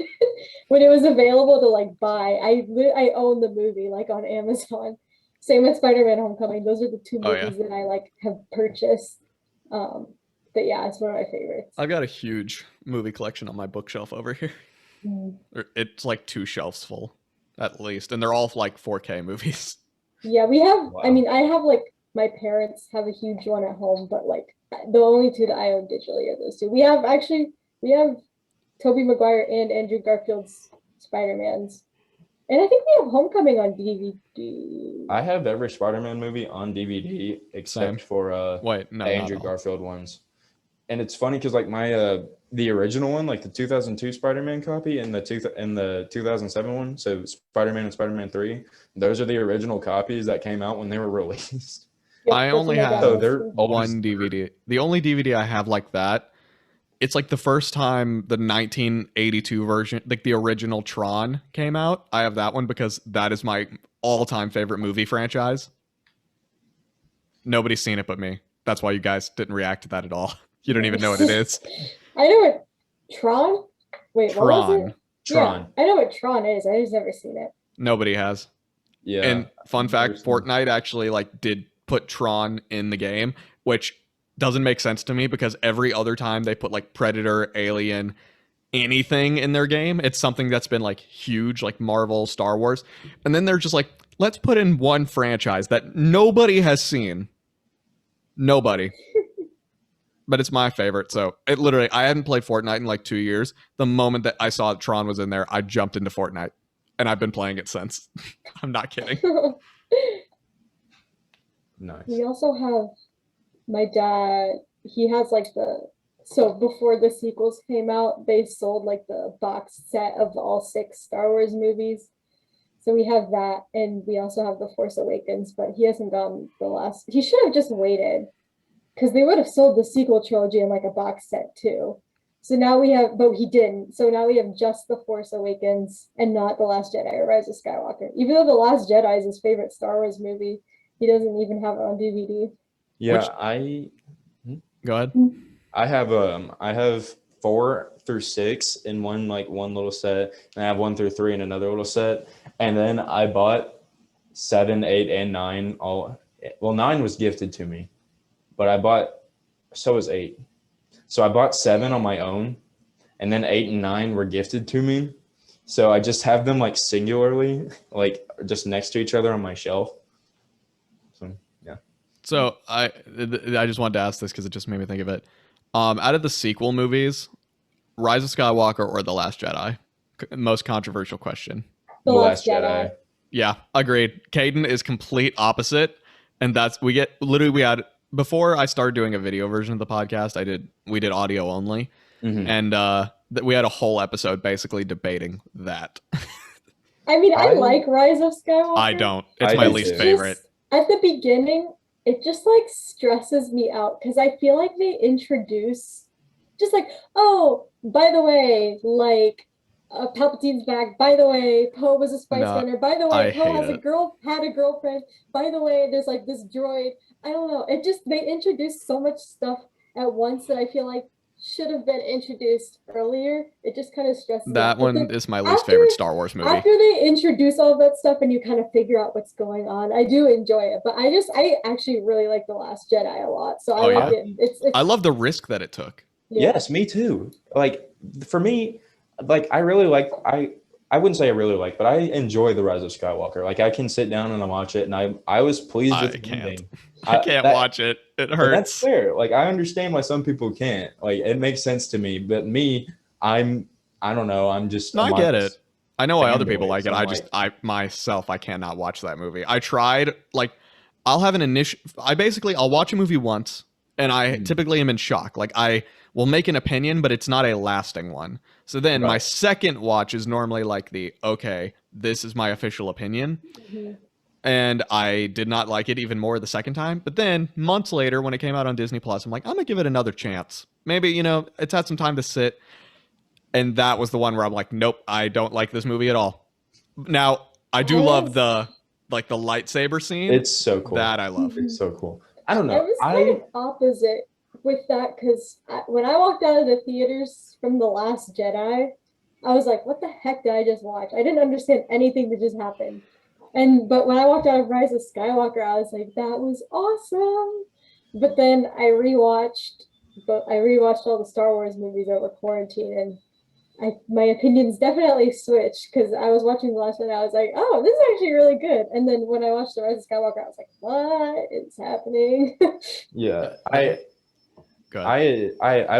When it was available to like buy, I own the movie like on Amazon. Same with Spider-Man Homecoming. Those are the 2 movies that I like have purchased. But yeah, it's one of my favorites. I've got a huge movie collection on my bookshelf over here. It's like 2 shelves full at least, and they're all like 4K movies. Yeah, we have. Wow. I mean, I have like my parents have a huge one at home, but like the only 2 that I own digitally are those 2. We have Tobey Maguire and Andrew Garfield's Spider-Mans, and I think we have Homecoming on DVD. I have every Spider-Man movie on DVD except for the Andrew Garfield ones. And it's funny because like my the original one, like the 2002 Spider-Man copy and the 2007 one, so Spider-Man and Spider-Man 3, those are the original copies that came out when they were released. I only have one DVD. The only DVD I have like that, it's like the first time the 1982 version, like the original Tron came out. I have that one because that is my all-time favorite movie franchise. Nobody's seen it but me. That's why you guys didn't react to that at all. You don't even know what it is. I know what Tron. Wait, Tron. What was it? Tron. Yeah, I know what Tron is. I just never seen it. Nobody has. Yeah. And fun fact, Fortnite actually like did put Tron in the game, which doesn't make sense to me because every other time they put like Predator, Alien, anything in their game, it's something that's been like huge, like Marvel, Star Wars. And then they're just like, let's put in one franchise that nobody has seen. Nobody. But it's my favorite. So it literally, I hadn't played Fortnite in like 2 years. The moment that I saw Tron was in there, I jumped into Fortnite and I've been playing it since. I'm not kidding. Nice. We also have my dad. He has like so before the sequels came out, they sold like the box set of all 6 Star Wars movies. So we have that. And we also have The Force Awakens, but he hasn't gotten the last. He should have just waited. Because they would have sold the sequel trilogy in like a box set too. So now we have, but he didn't. So now we have just The Force Awakens and not The Last Jedi or Rise of Skywalker. Even though The Last Jedi is his favorite Star Wars movie, he doesn't even have it on DVD. Yeah, Go ahead. I have 4 through 6 in one little set, and I have 1 through 3 in another little set. And then I bought 7, 8, and 9 all. Well, 9 was gifted to me. But so was 8. So I bought 7 on my own, and then 8 and 9 were gifted to me. So I just have them like singularly, like just next to each other on my shelf. So yeah. So I just wanted to ask this because it just made me think of it. Out of the sequel movies, Rise of Skywalker or The Last Jedi? Most controversial question. The Last Jedi. Yeah, agreed. Caden is complete opposite, and we had. Before I started doing a video version of the podcast, we did audio only, and we had a whole episode basically debating that. I mean, I like Rise of Skywalker. I don't. It's my least favorite. At the beginning, it just like stresses me out because I feel like they introduce just like, oh, by the way, like Palpatine's back. By the way, Poe was a spice No, runner. By the I way, Poe hate has a it. had a girlfriend. By the way, there's like this droid. I don't know. It just they introduce so much stuff at once that I feel like should have been introduced earlier. It just kind of stresses me That out. But one then is my least after favorite Star Wars movie. after they introduce all of that stuff and you kind of figure out what's going on, I do enjoy it. But I actually really like The Last Jedi a lot. So I Oh, like yeah? it. It's I love the risk that it took. yeah. Yes, me too. Like for me, like I wouldn't say I really like, but I enjoy The Rise of Skywalker. Like I can sit down and watch it, and I was pleased with I the can't. ending. I can't that- watch it. It But that's hurts. fair. Like I understand why some people can't. Like it makes sense to me. But me, I don't know. I'm just No, a I get it. mindless I know why other people fanboy, like so it. I'm I cannot watch that movie. I tried, like, I'll have an initial, I'll watch a movie once and I Mhm. typically am in shock. Like, I will make an opinion, but it's not a lasting one. So then my Right. second watch is normally like okay, this is my official opinion. Mhm. And I did not like it even more the second time. But then months later, when it came out on Disney Plus, I'm like, I'm gonna give it another chance. Maybe, it's had some time to sit. And that was the one where I'm like, nope, I don't like this movie at all. Now, I do love the lightsaber scene. It's so cool. That I love. It's so cool. I don't I know. was kind of opposite with that because when I walked out of the theaters from The Last Jedi, I was like, what the heck did I just watch? I didn't understand anything that just happened. But when I walked out of Rise of Skywalker, I was like, that was awesome. But then I rewatched all the Star Wars movies over quarantine, and my opinions definitely switched because I was watching the last one and I was like, oh, this is actually really good. And then when I watched The Rise of Skywalker, I was like, what is happening? Yeah, Go ahead. I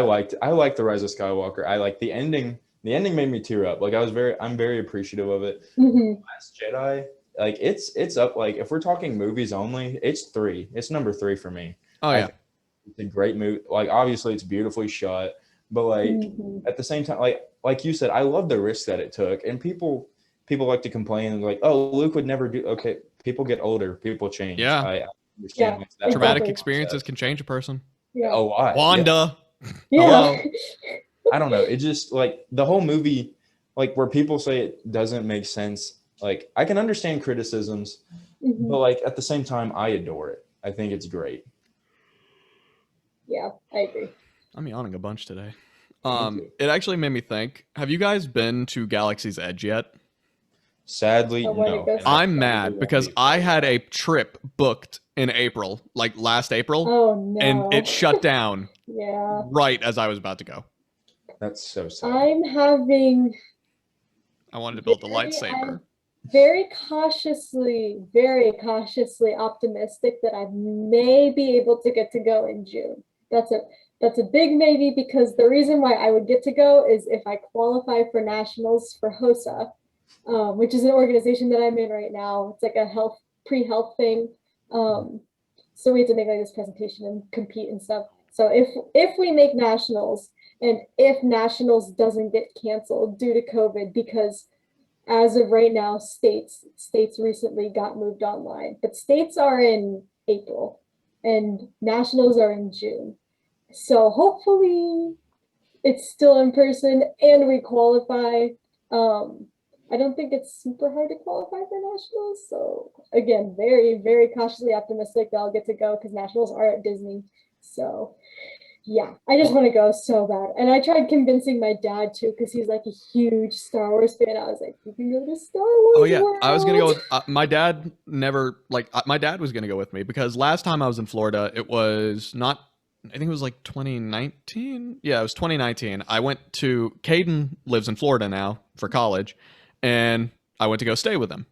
liked the Rise of Skywalker. I like the ending. The ending made me tear up. Like I'm very appreciative of it. Mhm. Last Jedi, like it's up. Like if we're talking movies only, it's 3. It's number 3 for me. Oh, I yeah. think it's a great movie. Like obviously it's beautifully shot, but like Mhm. at the same time, like you said, I love the risk that it took. And people like to complain and like, oh, Luke would never do. Okay, people get older, people change. Yeah. I understand. Yeah, like, that Traumatic Exactly. experiences can change a person. Yeah. a lot. Yeah. Wanda. Yeah. Hello. I don't know. It just like the whole movie, like where people say it doesn't make sense. Like I can understand criticisms, Mhm. but like at the same time, I adore it. I think it's great. Yeah, I agree. I'm yawning a bunch today. too. It actually made me think. Have you guys been to Galaxy's Edge yet? Sadly, So when it no. goes- And I I'm probably mad won't because be. I had a trip booked in April, like last April, Oh no. and it shut down Yeah. right as I was about to go. That's so sad. I'm having I wanted to build a Very, lightsaber. very cautiously optimistic that I may be able to get to go in June. That's a big maybe because the reason why I would get to go is if I qualify for nationals for HOSA, which is an organization that I'm in right now. It's like a pre-health thing. So we have to make like this presentation and compete and stuff. So if we make nationals and if nationals doesn't get canceled due to COVID, because as of right now, states recently got moved online, but states are in April and nationals are in June. So hopefully it's still in person and we qualify. I don't think it's super hard to qualify for nationals. So again, very, very cautiously optimistic that I'll get to go because nationals are at Disney. So yeah, I just want to go so bad. And I tried convincing my dad too, because he's like a huge Star Wars fan. I was like, you can go to Star Wars. Oh yeah, I was gonna go World." with my dad. My dad was gonna go with me because last time I was in Florida, it was not. I think it was like 2019. Yeah, it was 2019. I went to Caden lives in Florida now for college, and I went to go stay with him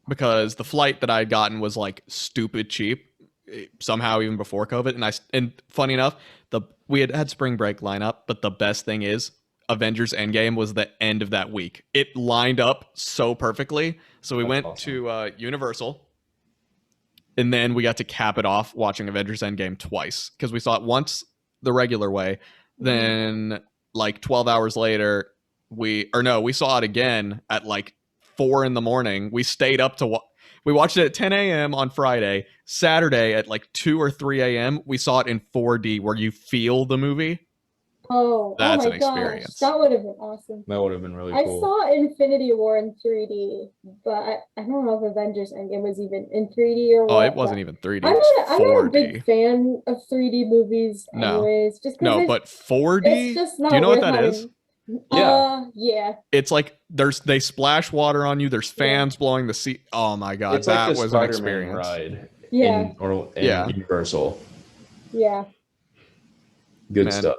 because the flight that I had gotten was like stupid cheap somehow even before COVID. And funny enough, we had spring break lineup, but the best thing is Avengers Endgame was the end of that week. It lined up so perfectly. So we That's went awesome. to Universal, and then we got to cap it off watching Avengers Endgame twice because we saw it once the regular way, then like 12 hours later we saw it again at like 4 a.m. We stayed up to We watched it at 10 a.m. on Friday. Saturday at like 2 or 3 a.m. we saw it in 4D where you feel the movie. Oh That's my an gosh, experience. that would have been awesome. That would have been really I cool. saw Infinity War in 3D, but I don't know if Avengers Endgame was even in 3D or what. Oh, it wasn't even 3D. I'm It's not a 4D. big fan of 3D movies No. anyways. Just No, because but 4D. it's just not Do you know what worth that is? having. Yeah. It's like they splash water on you. There's fans blowing the sea. Oh my god, It's like that the was an Spider-Man experience. ride Yeah. in Universal. Yeah. Good Man, stuff.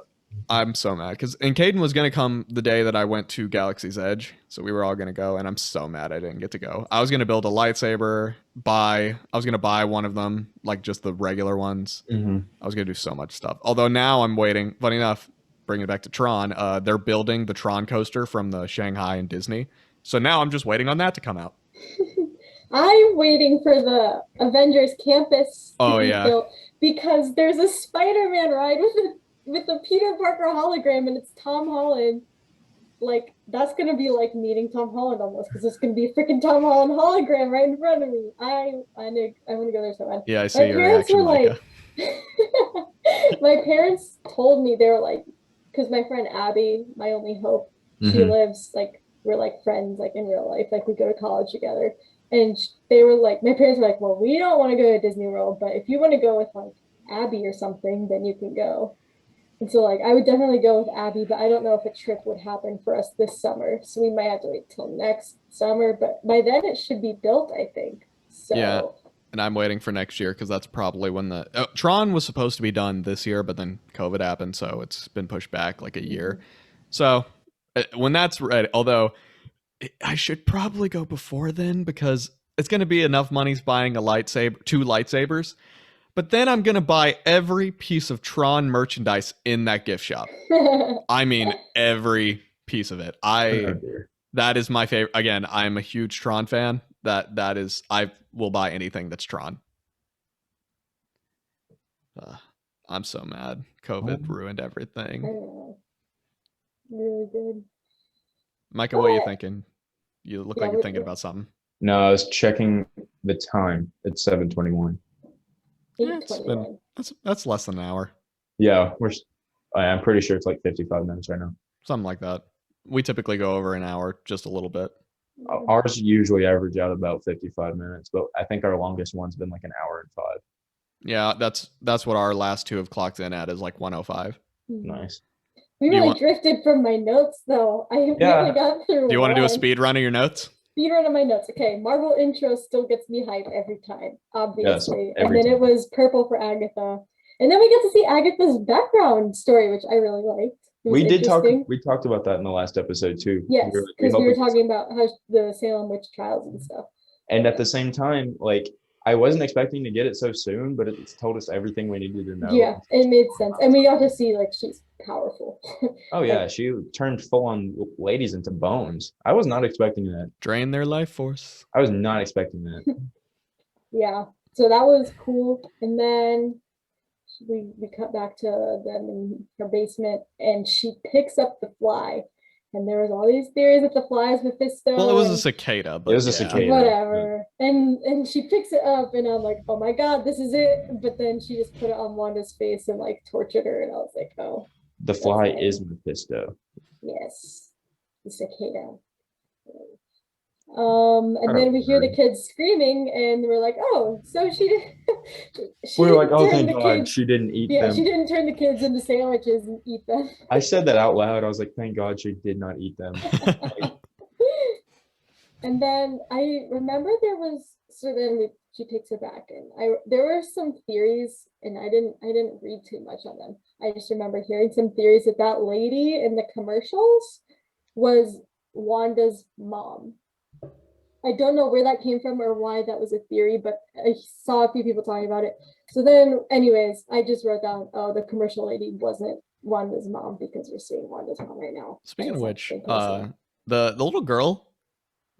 I'm so mad because Caden was gonna come the day that I went to Galaxy's Edge, so we were all gonna go, and I'm so mad I didn't get to go. I was gonna build a lightsaber. I was gonna buy one of them, like just the regular ones. Mm-hmm. I was gonna do so much stuff. Although now I'm waiting. Funny enough, bringing it back to Tron, they're building the Tron coaster from the Shanghai and Disney. So now I'm just waiting on that to come out. I'm waiting for the Avengers campus to be built because there's a Spider-Man ride with the Peter Parker hologram, and it's Tom Holland. Like, that's gonna be like meeting Tom Holland almost, because it's gonna be a freaking Tom Holland hologram right in front of me. I want to go there so bad. Yeah, I see your reaction, Micah. My parents told me, they were like, because my friend Abby, my only hope, she lives like, we're like friends like in real life, like we go to college together, and they were like, my parents were like, well, we don't want to go to Disney World, but if you want to go with like Abby or something, then you can go. And so like I would definitely go with Abby, but I don't know if a trip would happen for us this summer, so we might have to wait till next summer, but by then it should be built, I think. So yeah, and I'm waiting for next year because that's probably when the Tron was supposed to be done this year, but then COVID happened, so it's been pushed back like a year. So when that's ready, although I should probably go before then because it's going to be enough money buying a lightsaber, 2 lightsabers. But then I'm going to buy every piece of Tron merchandise in that gift shop. I mean, every piece of it. That is my favorite. Again, I'm a huge Tron fan. That is, I will buy anything that's Tron. I'm so mad. COVID ruined everything. Really good. Micah, what are you thinking? You look like you're thinking about something. No, I was checking the time. It's 7:21. That's less than an hour. Yeah, I'm pretty sure it's like 55 minutes right now. Something like that. We typically go over an hour, just a little bit. Ours usually average out about 55 minutes, but I think our longest one's been like an hour and 5. Yeah, that's what our last 2 have clocked in at, is like 105. Nice. We really drifted from my notes though. I really got through. Do you want to do a speed run of your notes? Speed run of my notes. Okay, Marvel intro still gets me hyped every time, obviously. Yes, and then it was purple for Agatha. And then we get to see Agatha's background story, which I really liked. We talked about that in the last episode too. Yes, because we were talking about how the Salem witch trials and stuff. And at the same time, like, I wasn't expecting to get it so soon, but it's told us everything we needed to know. Yeah, it made sense. And we got to see, like, she's powerful. Oh yeah, she turned full-on ladies into bones. I was not expecting that. Drain their life force. I was not expecting that. Yeah, so that was cool. And then we cut back to them in her basement, and she picks up the fly. And there was all these theories that the fly is Mephisto. Well, it was a cicada, but it was a cicada. Whatever. And she picks it up, and I'm like, oh my god, this is it. But then she just put it on Wanda's face and like tortured her, and I was like, oh. The fly is Mephisto. Yes, the cicada. And then we hear the kids screaming, and we're like, oh, so she did. We're like, oh, thank God she didn't eat them. Yeah, she didn't turn the kids into sandwiches and eat them. I said that out loud. I was like, thank God she did not eat them. And then I remember she takes it back, and there were some theories, and I didn't read too much on them. I just remember hearing some theories that lady in the commercials was Wanda's mom. I don't know where that came from or why that was a theory, but I saw a few people talking about it. So then, anyways, I just wrote down, oh, the commercial lady wasn't Wanda's mom, because we're seeing Wanda's mom right now. Speaking of which, the little girl,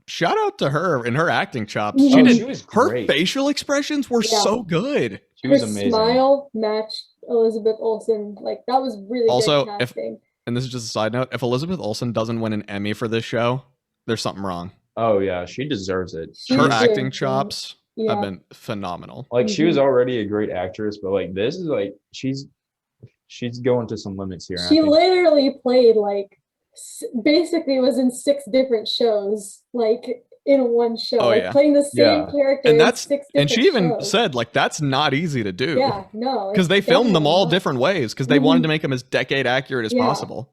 shout out to her and her acting chops. She was great. Her facial expressions were so good. She was amazing. Her smile matched Elizabeth Olsen. Like, that was really good casting. And this is just a side note, if Elizabeth Olsen doesn't win an Emmy for this show, there's something wrong. Oh yeah, she deserves it. She Her deserves acting it. chops have Yeah. been phenomenal. Like she was already a great actress, but like this is like she's going to some limits here. And I She think literally played like basically was in 6 different shows, like in one show, Oh, like yeah. playing the same Yeah. character And in that's 6 and different she even shows. said like that's not easy to do. Yeah, no, Because it's they filmed them definitely all not. different ways because they wanted Mhm. to make them as decade accurate as Yeah. possible.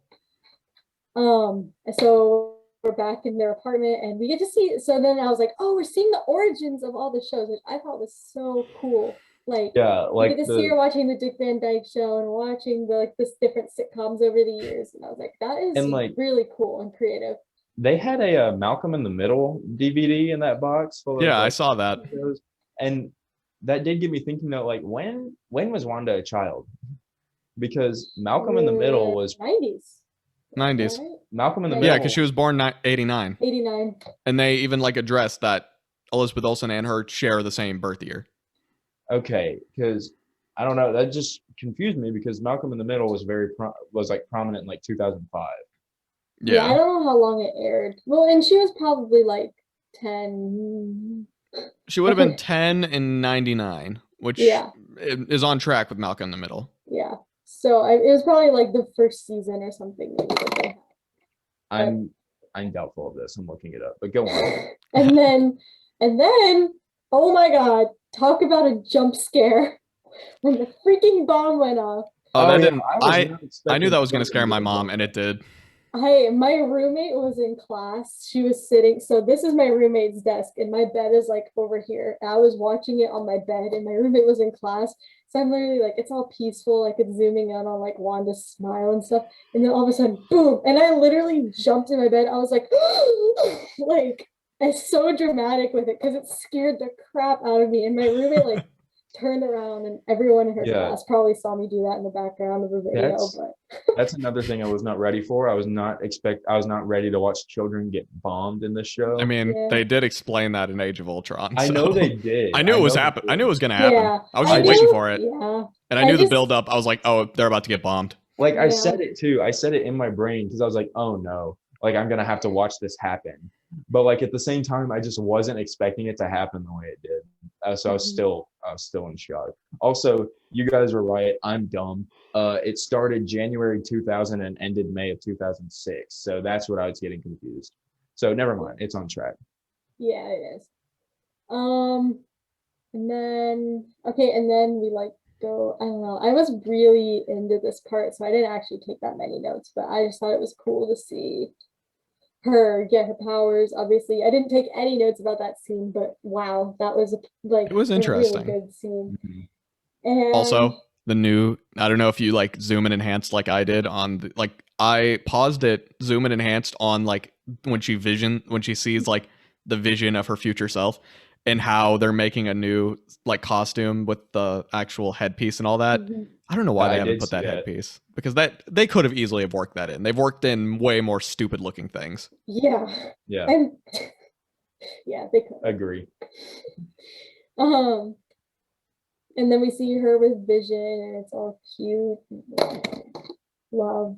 So we're back in their apartment and we get to see. So then I was like, oh, we're seeing the origins of all the shows, which I thought was so cool. Like, yeah, we get like to see her watching the Dick Van Dyke Show and watching the like this different sitcoms over the years, and I was like, that is and like really cool and creative. they had a Malcolm in the Middle DVD in that box full of Yeah, I like saw that. shows, and that did get me thinking though, like when was Wanda a child? Because Malcolm in the Middle was 90s. 90s. Right? Malcolm in the Yeah, Middle. Yeah, because she was born 89. 89. And they even like addressed that Elizabeth Olsen and her share the same birth year. Okay, because I don't know, that just confused me because Malcolm in the Middle was was like prominent in like 2005. Yeah, I Yeah. don't know how long it aired. Well, and she was probably like 10. She would have been 10 in 99, which Yeah. is on track with Malcolm in the Middle. Yeah. So it was probably like the first season or something maybe that they had. I'm doubtful of this. I'm looking it up, but go on. and then, oh my God, talk about a jump scare when the freaking bomb went off. Oh, that yeah, didn't. was I not knew expecting that was going to something scare my like mom, that. and it did. My roommate was in class. She was sitting. So this is my roommate's desk, and my bed is like over here. I was watching it on my bed, and my roommate was in class. So I'm literally like, it's all peaceful. Like it's zooming in on like Wanda's smile and stuff. And then all of a sudden, boom! And I literally jumped in my bed. I was like, like it's so dramatic with it because it scared the crap out of me. And my roommate like turned around, and everyone in her class probably saw me do that in the background of the video. That's another thing I was not ready for. I was not ready to watch children get bombed in this show. I mean, they did explain that in Age of Ultron. I know they did. I knew it was happening. I knew it was going to happen. Yeah, I was just waiting for it. Yeah. And I knew the build up. I was like, oh, they're about to get bombed. Like I said it too. I said it in my brain because I was like, oh no, like I'm gonna have to watch this happen. But like at the same time, I just wasn't expecting it to happen the way it did. So I was still in shock. Also, you guys were right. I'm dumb. It started January 2000 and ended May of 2006. So that's what I was getting confused. So never mind. It's on track. Yeah, it is. And then we like go, I don't know. I was really into this part, so I didn't actually take that many notes, but I just thought it was cool to see her get her powers. Obviously, I didn't take any notes about that scene, but wow, that was like it was interesting. A really good scene. Mm-hmm. And also, the new, I don't know if you like zoom and enhanced like I did on the, like I paused it, zoom and enhanced on like when she sees like the vision of her future self and how they're making a new like costume with the actual headpiece and all that. Mm-hmm. I don't know why they haven't put that headpiece because they could have easily have worked that in. They've worked in way more stupid looking things. Yeah. Yeah. And yeah, they could. Agree. And then we see her with Vision, and it's all cute. Love.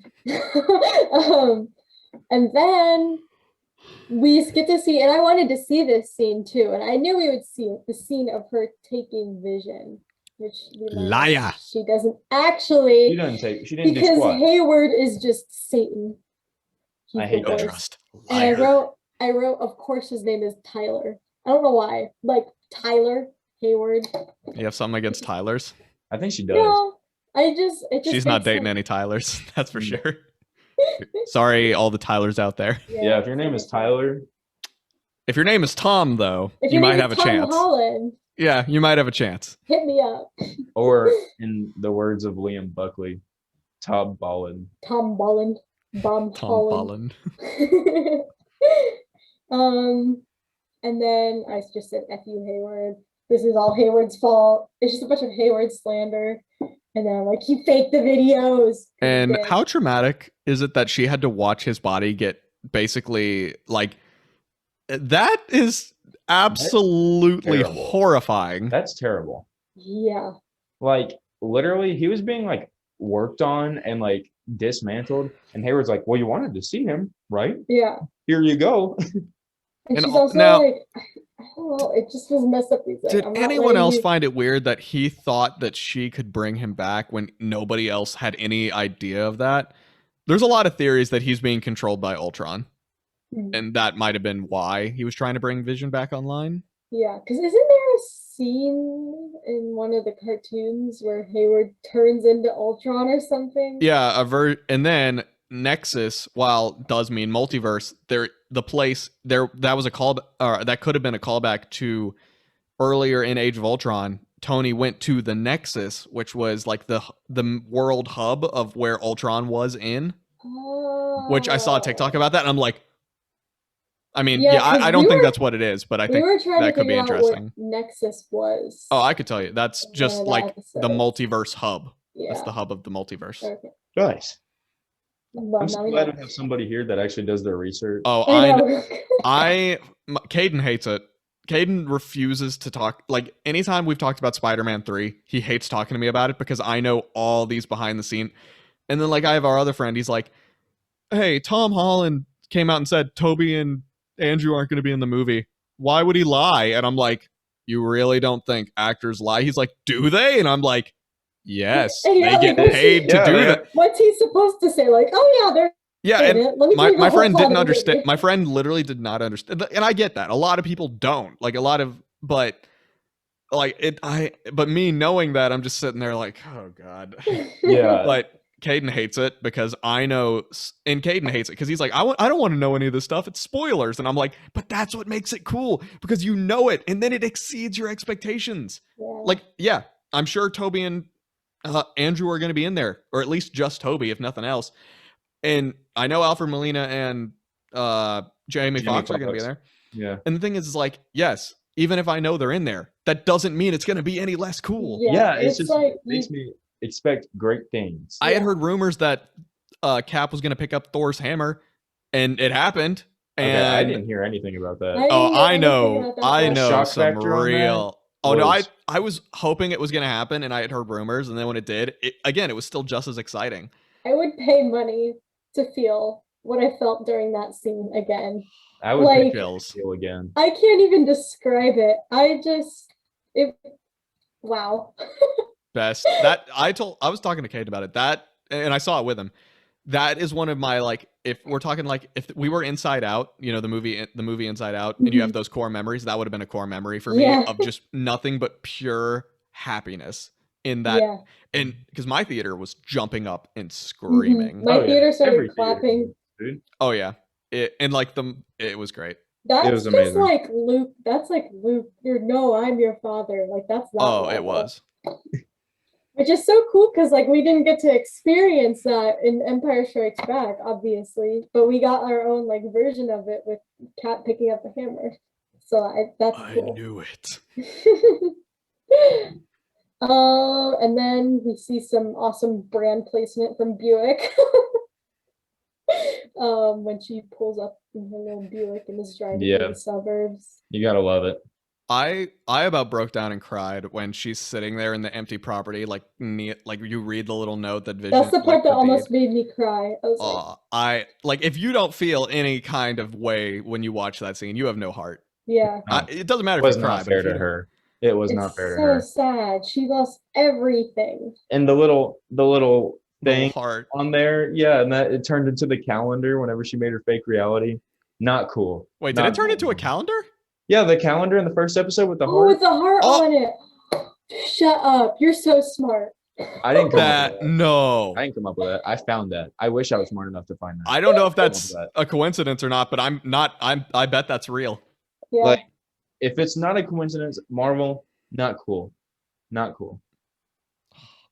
And then we get to see, and I wanted to see this scene too, and I knew we would see it, the scene of her taking Vision, which liar. She doesn't actually. She didn't do squat. Because Hayward is just Satan. I hate that. Trust. And I wrote, of course, his name is Tyler. I don't know why. Like Tyler Hayward. You have something against Tylers? I think she does. No, she's not dating any Tylers. That's for sure. Sorry, all the Tylers out there. Yeah, if your name is Tyler. If your name is Tom, though, you might have a chance. Holland, yeah, you might have a chance. Hit me up. Or, in the words of Liam Buckley, Tom Bolland. Tom Bolland. Tom Bolland. And then I just said, F you, Hayward. This is all Hayward's fault. It's just a bunch of Hayward slander. And then I'm like, he faked the videos. And how traumatic is it that she had to watch his body get basically like, that is absolutely horrifying. That's terrible. Yeah. Like, literally, he was being like worked on and like dismantled. And Hayward's like, well, you wanted to see him, right? Yeah. Here you go. And And she's also now- like, I don't know, it just was messed up. He's like, Did I'm not anyone letting else you- find it weird that he thought that she could bring him back when nobody else had any idea of that? There's a lot of theories that he's being controlled by Ultron, Hmm. and that might have been why he was trying to bring Vision back online. Yeah, because isn't there a scene in one of the cartoons where Hayward turns into Ultron or something? Yeah, and then Nexus, while does mean multiverse, that was a call, that could have been a callback to earlier in Age of Ultron. Tony went to the Nexus, which was like the world hub of where Ultron was in, which I saw a TikTok about that, and I'm like, I mean, Yeah, yeah, 'cause I don't we think were- that's what it is, but I We think were trying to that could be figure out what interesting. Nexus was. Oh, I could tell you. That's in just one of the like the episodes. multiverse hub. That's Yeah. the hub of the multiverse. Okay. Nice. Well, I'm so now we glad know. to have somebody here that actually does their research. Oh, I know. Caden hates it. Caden refuses to talk. Like, anytime we've talked about Spider-Man 3, he hates talking to me about it because I know all these behind the scene. And then, like, I have our other friend. He's like, hey, Tom Holland came out and said Toby and Andrew aren't going to be in the movie. Why would he lie? And I'm like, you really don't think actors lie? He's like, do they? And I'm like, yes, And they yeah, get like, paid to Yeah, do yeah. that. What's he supposed to say? Like, oh yeah, they're Yeah, in and it. Let me tell you the my whole friend plot didn't of the understand. movie. My friend literally did not understand, and I get that. A lot of people don't. Like, a lot of, but like it. But me knowing that, I'm just sitting there like, oh god. Yeah. But Caden hates it because I know, and Caden hates it because he's like, I don't want to know any of this stuff. It's spoilers, and I'm like, but that's what makes it cool because you know it, and then it exceeds your expectations. Yeah. Like, yeah, I'm sure Toby and Andrew are going to be in there, or at least Toby, if nothing else. And I know Alfred Molina and Jamie Foxx are going to be Foxx. there. Yeah. And the thing is like, yes, even if I know they're in there, that doesn't mean it's going to be any less cool. Yeah, it's just like makes me expect great things. I had Yeah. heard rumors that Cap was going to pick up Thor's hammer, and it happened. Okay, And I didn't hear anything about that. I didn't oh, hear I anything know, about that, I but- know Shock some factor on that real. Oh no, was- I was hoping it was going to happen, and I had heard rumors, and then when it did, it was still just as exciting. I would pay money to feel what I felt during that scene again. I would like- pick Chills. Kill again. I can't even describe it. Wow. Best that I was talking to Kate about it, that, and I saw it with him. That is one of my, like, if we're talking like if we were Inside Out, you know, the movie Inside Out, and you have those core memories, that would have been a core memory for me Yeah. of just nothing but pure happiness in that. Yeah. And because my theater was jumping up and screaming. My theater started Every theater clapping. was, dude. Oh yeah, it was great. That's was just amazing. like Luke. That's like Luke. I'm your father. Like that's that Oh, it level. was. Which is so cool because like we didn't get to experience that in Empire Strikes Back, obviously, but we got our own like version of it with Cat picking up the hammer. So that's cool. knew it. And then we see some awesome brand placement from Buick. When she pulls up in her little Buick and is driving Yeah. through the suburbs. You gotta love it. I about broke down and cried when she's sitting there in the empty property, like you read the little note that Vision. That's the part like, that the almost bead. made me cry. I was like, If you don't feel any kind of way when you watch that scene, you have no heart. yeah. No, It doesn't matter It was if you cry, not but fair if you to don't- her. It was not It's fair to so her. sad. She lost everything. And the little Little thing heart. on there, yeah, and that it turned into the calendar whenever she made her fake reality. Not cool. Wait, did Not it turn cool. into a calendar? Yeah, the calendar in the first episode with the Oh, heart. with the heart Oh. on it. Shut up. You're so smart. I didn't come up That with that. no. I didn't come up with that. I found that. I wish I was smart enough to find that. I don't know if that's that. a coincidence or not, but I'm not. I bet that's real. Yeah. Like, if it's not a coincidence, Marvel, not cool. Not cool.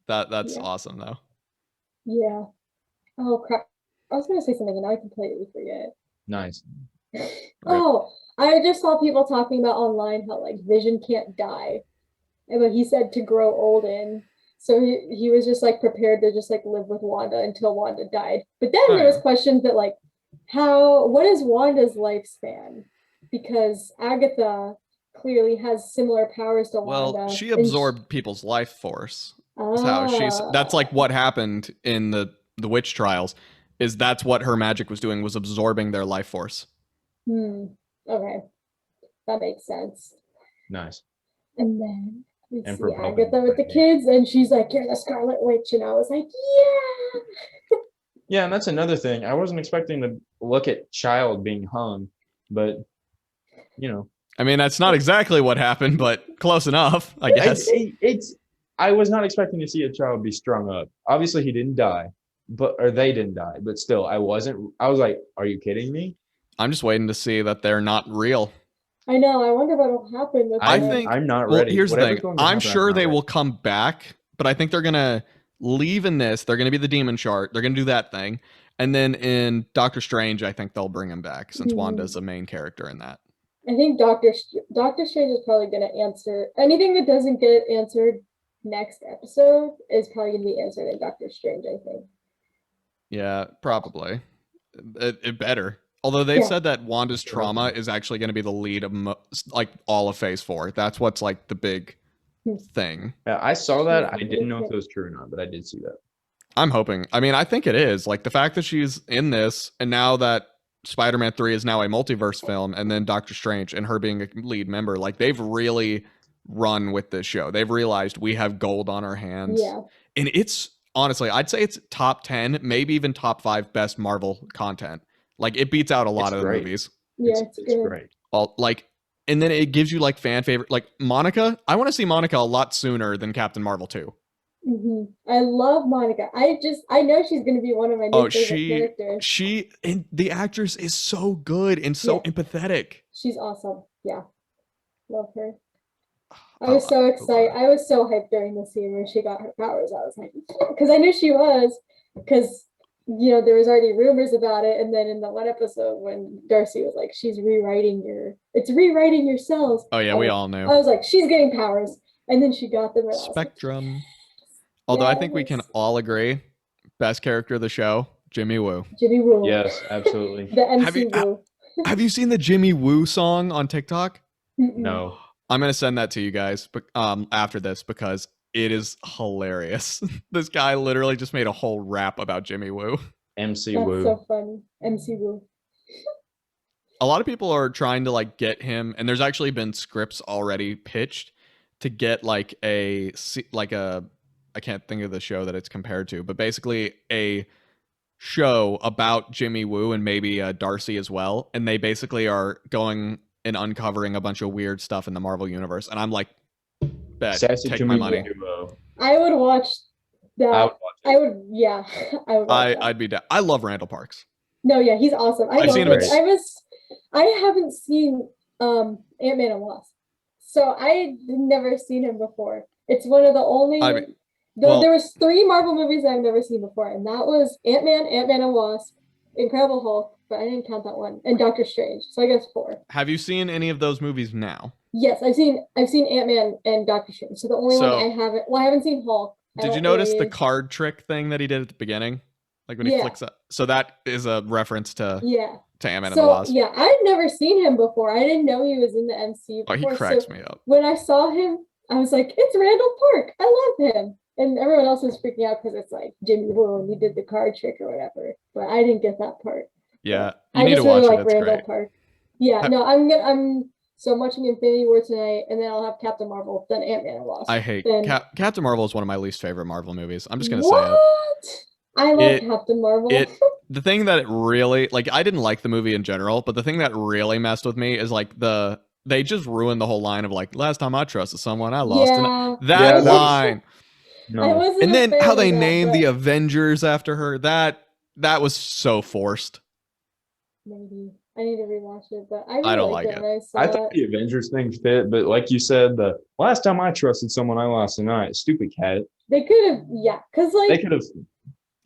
That's Yeah. awesome though. Yeah. Oh crap. I was gonna say something and I completely forget. Nice. Oh, I just saw people talking about online how like Vision can't die. But he said to grow old in. So he was just like prepared to just like live with Wanda until Wanda died. But then Oh, there was yeah. questions that like what is Wanda's lifespan? Because Agatha clearly has similar powers to Well, Wanda. she and absorbed people's life force. That's how she's. That's like what happened in the witch trials. Is that's what her magic was doing, was absorbing their life force. Hmm. Okay, that makes sense. Nice. And then we And see for Boba, Agatha with the kids, and she's like, "You're the Scarlet Witch," and I was like, "Yeah." Yeah, and that's another thing. I wasn't expecting to look at child being hung, but you know, I mean, that's not exactly what happened, but close enough, I guess. it's. I was not expecting to see a child be strung up. Obviously, he didn't die, or they didn't die, but still, I wasn't. I was like, "Are you kidding me?" I'm just waiting to see that they're not real. I know. I wonder what'll happen with I that. think. I'm not Well, ready. here's the Whatever's thing. going to I'm happen, sure not they ready. will come back, but I think they're gonna leave in this. They're gonna be the demon shard. They're gonna do that thing, and then in Doctor Strange, I think they'll bring him back since Wanda's the main character in that. I think Doctor Strange is probably going to answer anything that doesn't get answered next episode is probably going to be answered in Doctor Strange. I think. Yeah, probably. It better. Although they've Yeah. said that Wanda's trauma is actually going to be the lead of like all of Phase 4. That's what's like the big thing. Yeah, I saw that. I didn't know if it was true or not, but I did see that. I'm hoping. I mean, I think it is. Like the fact that she's in this, and now that Spider-Man 3 is now a multiverse film, and then Doctor Strange and her being a lead member, like they've really run with this show. They've realized we have gold on our hands. Yeah. And it's honestly, I'd say it's top 10, maybe even top 5 best Marvel content. Like it beats out a lot of the movies. Yeah, it's great. All like, and then it gives you like fan favorite, like Monica. I want to see Monica a lot sooner than Captain Marvel 2. I love Monica. I know she's going to be one of my new favorite characters. She and the actress is so good and so empathetic. She's awesome. Yeah, love her. I was so excited. I was so hyped during the scene where she got her powers. I was like, because I knew she was, because there was already rumors about it, and then in the one episode when Darcy was like, "She's rewriting your cells." Oh yeah, we all knew. I was like, "She's getting powers," and then she got them. Spectrum. Although I think we can all agree, best character of the show, Jimmy Woo. Jimmy Woo. Yes, absolutely. The MC Woo. Have you seen the Jimmy Woo song on TikTok? No. I'm gonna send that to you guys, but after this because it is hilarious. This guy literally just made a whole rap about Jimmy Woo. MC Woo. That's so funny. MC Woo. A lot of people are trying to like get him, and there's actually been scripts already pitched to get like a I can't think of the show that it's compared to, but basically a show about Jimmy Woo and maybe Darcy as well. And they basically are going and uncovering a bunch of weird stuff in the Marvel universe. And I'm like, bet, take my money. I would watch that. I would watch I'd be down. I love Randall Parks. No, yeah, he's awesome. I've seen him. I haven't seen Ant-Man and Wasp. So I never seen him before. It's one of the only there was 3 Marvel movies I've never seen before, and that was Ant-Man, Ant-Man and Wasp, Incredible Hulk, but I didn't count that one, and Doctor Strange. So I guess 4. Have you seen any of those movies now? Yes, I've seen Ant-Man and Doctor Strange. So the only one I haven't I haven't seen Hulk. Did you notice the card trick thing that he did at the beginning? Like when he flicks up. So that is a reference to Ant-Man and the Wasp. Yeah, I'd never seen him before. I didn't know he was in the MCU before. Oh, he cracks me up. When I saw him, I was like, it's Randall Park. I love him. And everyone else was freaking out because it's like Jimmy Woo and he did the card trick or whatever. But I didn't get that part. Yeah, you need to watch it. It's Randall great. Park. Yeah, no, I'm watching Infinity War tonight, and then I'll have Captain Marvel, then Ant-Man and Wasp. I hate Captain Marvel is one of my least favorite Marvel movies. I'm just gonna say it. I love Captain Marvel. The thing that it really I didn't like the movie in general, but the thing that really messed with me is like they just ruined the whole line of like last time I trusted someone I lost. Yeah. That line. No. And then how they named the Avengers after her, that was so forced. Maybe. I need to rewatch it, but I don't like it. I thought the Avengers thing fit, but like you said, the last time I trusted someone I lost tonight, stupid cat. They could have, because they could have.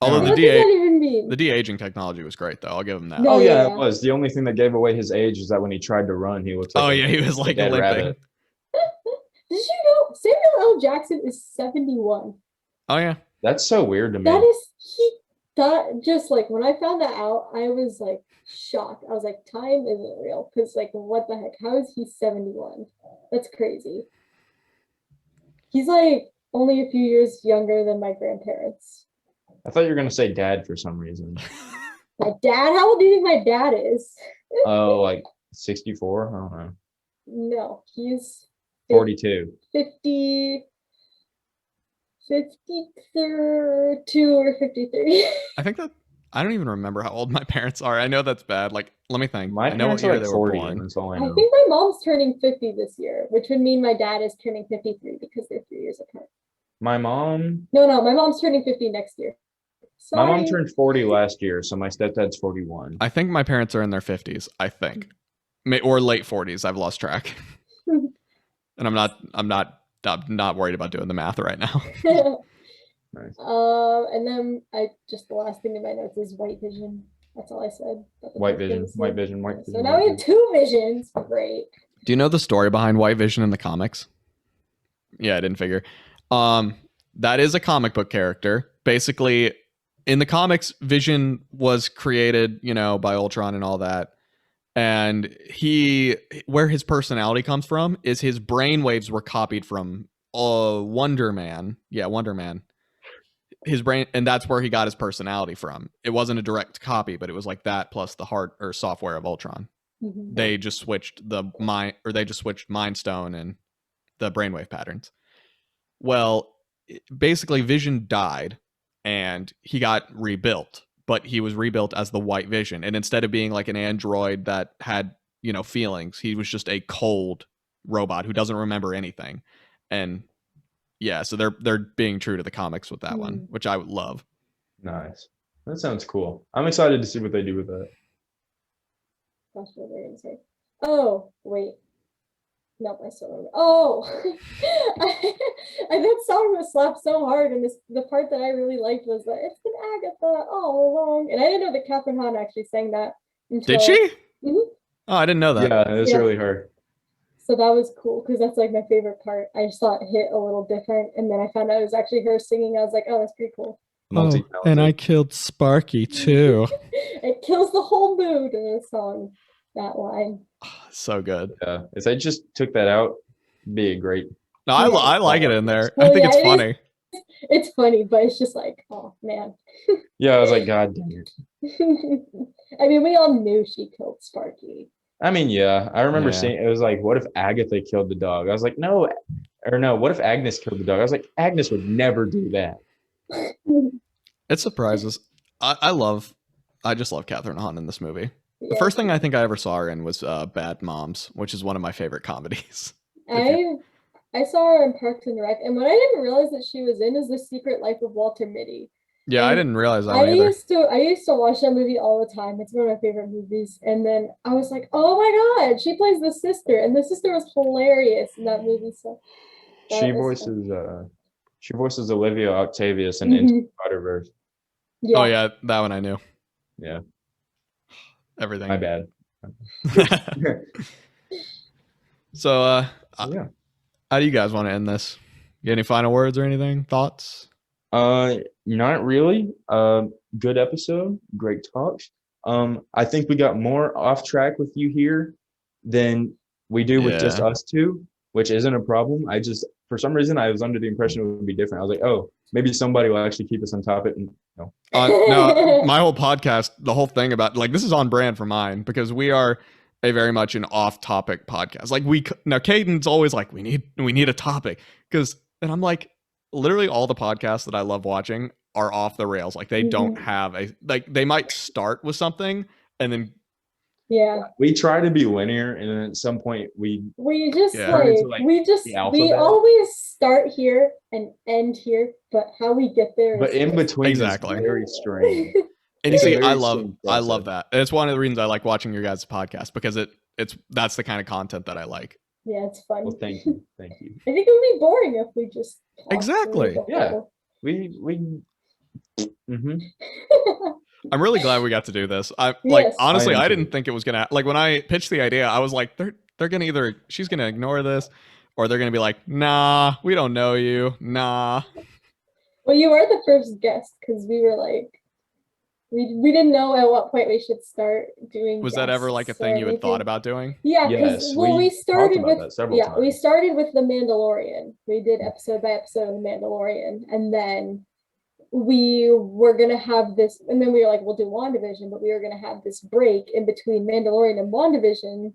Although the de-aging technology was great, though. I'll give him that. No, yeah, it was. The only thing that gave away his age is that when he tried to run, he looked like he was like limping. Rabbit. Did you know Samuel L. Jackson is 71? Oh, yeah. That's so weird to me. Just like when I found that out, I was like shocked. I was like, time isn't real. Because like, what the heck? How is he 71? That's crazy. He's like only a few years younger than my grandparents. I thought you were going to say dad for some reason. My dad? How old do you think my dad is? Oh, like 64. I don't know. No, he's 42. 50, 52 or 53. I think that I don't even remember how old my parents are. I know that's bad. Like, let me think. My I know what parents are year like they were 40. born. That's all I I know. think my mom's turning 50 this year, which would mean my dad is turning 53 because they're 3 years apart. My mom. No, my mom's turning 50 next year. My Sorry. mom turned 40 last year, so my stepdad's 41. I think my parents are in their 50s. I think, or late 40s. I've lost track, and I'm not worried about doing the math right now. Nice. And then the last thing in my notes is white vision. That's all I said. White vision. So now we have 2 visions. Great. Do you know the story behind White Vision in the comics? Yeah, I didn't figure. That is a comic book character. Basically, in the comics, Vision was created, by Ultron and all that. And where his personality comes from is his brainwaves were copied from Wonder Man. Yeah, Wonder Man. His brain, and that's where he got his personality from. It wasn't a direct copy, but it was like that plus the hard or software of Ultron. Mm-hmm. They just switched Mind Stone and the brainwave patterns. Well, basically Vision died and he got rebuilt, but he was rebuilt as the White Vision. And instead of being like an android that had, feelings, he was just a cold robot who doesn't remember anything. And yeah, so they're being true to the comics with that one, which I would love. Nice. That sounds cool. I'm excited to see what they do with that. That's what they're gonna say. Oh, wait. Nope, I still remember. Oh, that song was slapped so hard, and the part that I really liked was that it's been Agatha all along, and I didn't know that Catherine Hahn actually sang that. Did she? Mm-hmm. Oh, I didn't know that. Yeah, it's really her. So that was cool because that's like my favorite part. I just thought it hit a little different, and then I found out it was actually her singing. I was like, oh, that's pretty cool. Oh, and I killed Sparky too. It kills the whole mood in the song. That line. So good. Yeah, if they just took that out, it'd be a great. No, I like it in there. Well, I think it's funny. It's funny, but it's just like, oh man. Yeah, I was like, God dang it. I mean, we all knew she killed Sparky. I mean, yeah, I remember seeing it was like, what if Agatha killed the dog? I was like, no, what if Agnes killed the dog? I was like, Agnes would never do that. It surprises. I just love Catherine Hahn in this movie. The first thing I think I ever saw her in was Bad Moms, which is one of my favorite comedies. I saw her in Parks and Rec, and what I didn't realize that she was in is The Secret Life of Walter Mitty. Yeah, and I didn't realize that either. I used to watch that movie all the time. It's one of my favorite movies. And then I was like, oh my God, she plays the sister, and the sister was hilarious in that movie. So she voices Olivia Octavius in Into the Spider-Verse. Yeah. Oh yeah, that one I knew. Yeah. Everything. My bad. So yeah. How do you guys want to end this? You any final words or anything? Thoughts? Not really. Good episode, great talks. I think we got more off track with you here than we do with just us two, which isn't a problem. For some reason, I was under the impression it would be different. I was like, oh, maybe somebody will actually keep us on topic. And no, my whole podcast, the whole thing about this is on brand for mine because we are a very much an off-topic podcast. Now Caden's always like, we need a topic and I'm like, literally all the podcasts that I love watching are off the rails. They don't have they might start with something and then we try to be linear, and then at some point we just we always start here and end here, but how we get there but in between is very strange. And you see, I love that. And it's one of the reasons I like watching your guys' podcast because that's the kind of content that I like. Yeah, it's fun. Well, thank you. I think it would be boring if we just exactly. Yeah, we. I'm really glad we got to do this. Honestly, I didn't think it was gonna when I pitched the idea, I was like, they're gonna she's gonna ignore this, or they're gonna be like, nah, we don't know you, nah. Well, you were the first guest because we were like, we didn't know at what point we should start doing. Was that ever a thing you had thought about doing? Yeah, yes. We started with that several times. We started with The Mandalorian. We did episode by episode of The Mandalorian, and then we were gonna have this, and then we were like, we'll do WandaVision, but we were gonna have this break in between Mandalorian and WandaVision.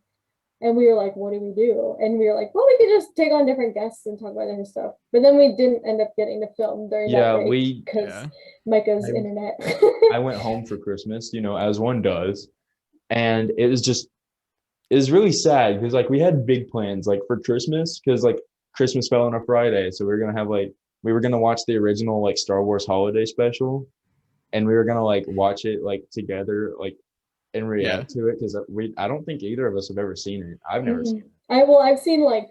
And we were like, what do we do? And we were like, well, we could just take on different guests and talk about different stuff. But then we didn't end up getting to film during that break because Micah's internet. I went home for Christmas, as one does. And it was really sad because like we had big plans like for Christmas because like Christmas fell on a Friday. So we were gonna watch the original like Star Wars holiday special. And we were gonna like watch it like together, like and react to it because I don't think either of us have ever seen it. I've never seen it. I've seen like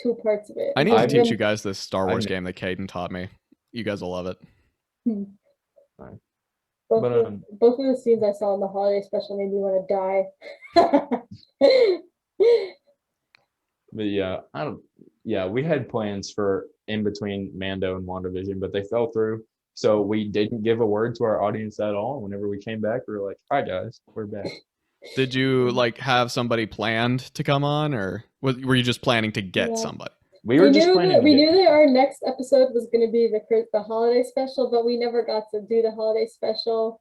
2 parts of it. I need to teach you guys this Star Wars game that Caden taught me. You guys will love it. Both of the scenes I saw in the holiday special made me want to die. But we had plans for in between Mando and WandaVision, but they fell through. So we didn't give a word to our audience at all. Whenever we came back, we were like, "Hi guys, we're back." Did you like have somebody planned to come on, or were you just planning to get somebody? We knew that our next episode was going to be the holiday special, but we never got to do the holiday special,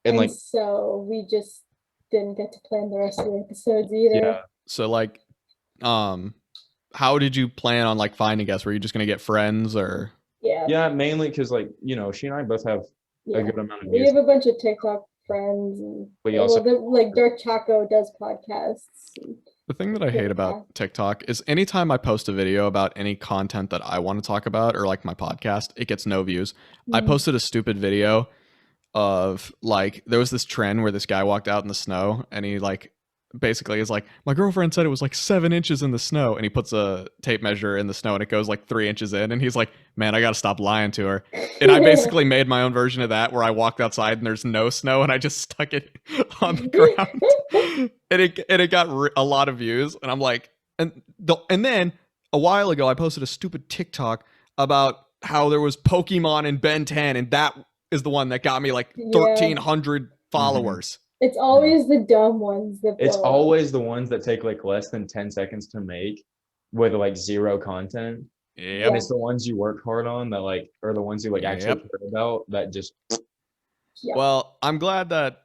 and so we just didn't get to plan the rest of the episodes either. Yeah. So like, how did you plan on like finding guests? Were you just going to get friends or? Yeah, mainly because like she and I both have a good amount of music. We have a bunch of TikTok friends, and we also like Dark Chaco does podcasts. The thing that I hate about TikTok is anytime I post a video about any content that I want to talk about or like my podcast, it gets no views. I posted a stupid video of like there was this trend where this guy walked out in the snow and he like basically is like, my girlfriend said it was like 7 inches in the snow, and he puts a tape measure in the snow and it goes like 3 inches in, and he's like, man, I gotta stop lying to her. And I basically made my own version of that where I walked outside and there's no snow and I just stuck it on the ground and it got a lot of views, and I'm like, and then a while ago I posted a stupid TikTok about how there was Pokemon in Ben 10, and that is the one that got me like 1,300 followers. It's always the dumb ones it's always the ones that take like less than 10 seconds to make with like 0 content. Yeah. And it's the ones you work hard on that like are the ones you like actually care about that just Well, I'm glad that,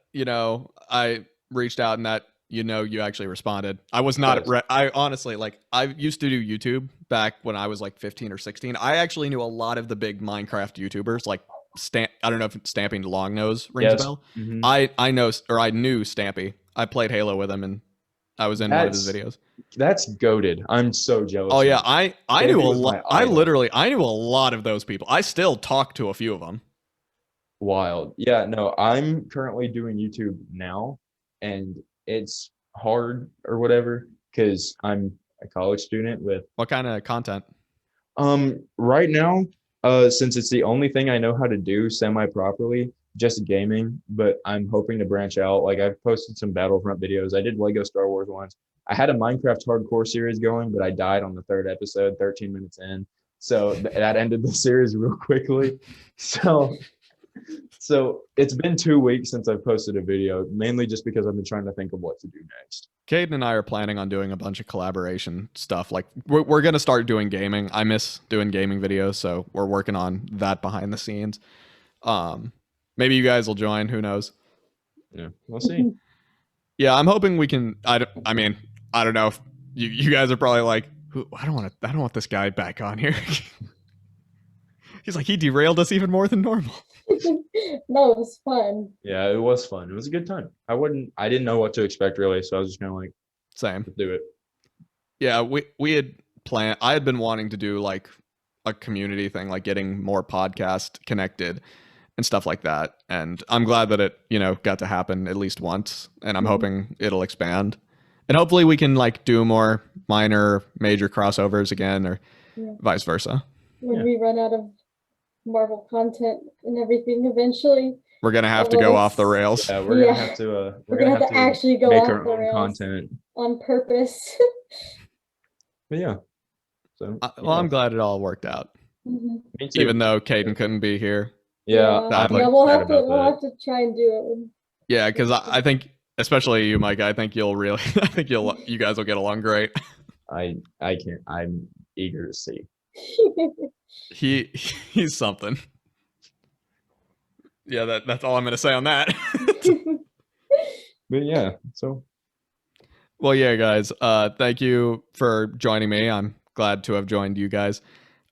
I reached out and that you actually responded. I was not I honestly like I used to do YouTube back when I was like 15 or 16. I actually knew a lot of the big Minecraft YouTubers like I don't know if Stampy Longnose rings a bell. Mm-hmm. I knew Stampy. I played Halo with him and I was in one of his videos. That's goated. I'm so jealous. Oh yeah, I knew a lot. I knew a lot of those people. I still talk to a few of them. Wild. Yeah, no, I'm currently doing YouTube now, and it's hard or whatever because I'm a college student with. What kind of content? Right now, since it's the only thing I know how to do semi-properly, just gaming, but I'm hoping to branch out. Like I've posted some Battlefront videos. I did Lego Star Wars once. I had a Minecraft hardcore series going, but I died on the 3rd episode, 13 minutes in. So that ended the series real quickly. So it's been 2 weeks since I've posted a video, mainly just because I've been trying to think of what to do next. Caden and I are planning on doing a bunch of collaboration stuff. Like we're going to start doing gaming. I miss doing gaming videos, so we're working on that behind the scenes. Maybe you guys will join. Who knows? Yeah, we'll see. Yeah, I'm hoping we can. I don't know if you guys are probably like, I don't want this guy back on here. He's like, he derailed us even more than normal. No, it was fun. Yeah, it was fun. It was a good time. I didn't know what to expect really, so I was just kind of like, same. Let's do it. Yeah, we had planned. I had been wanting to do like a community thing, like getting more podcast connected and stuff like that. And I'm glad that it, got to happen at least once. And I'm hoping it'll expand. And hopefully we can like do more minor, major crossovers again, or vice versa. When we run out of Marvel content and everything eventually, we're gonna have to go off the rails. Yeah, we're gonna have to. We're gonna have to actually go make off our the own rails content on purpose. But yeah. So I'm glad it all worked out. Mm-hmm. Me too. Even though Caden couldn't be here. Yeah, we'll have to try and do it. Yeah, because I think, especially you, Mike, I think you guys will get along great. I can't. I'm eager to see. He's something. Yeah, that's all I'm gonna say on that. But yeah, so Well, yeah, guys. Thank you for joining me. I'm glad to have joined you guys.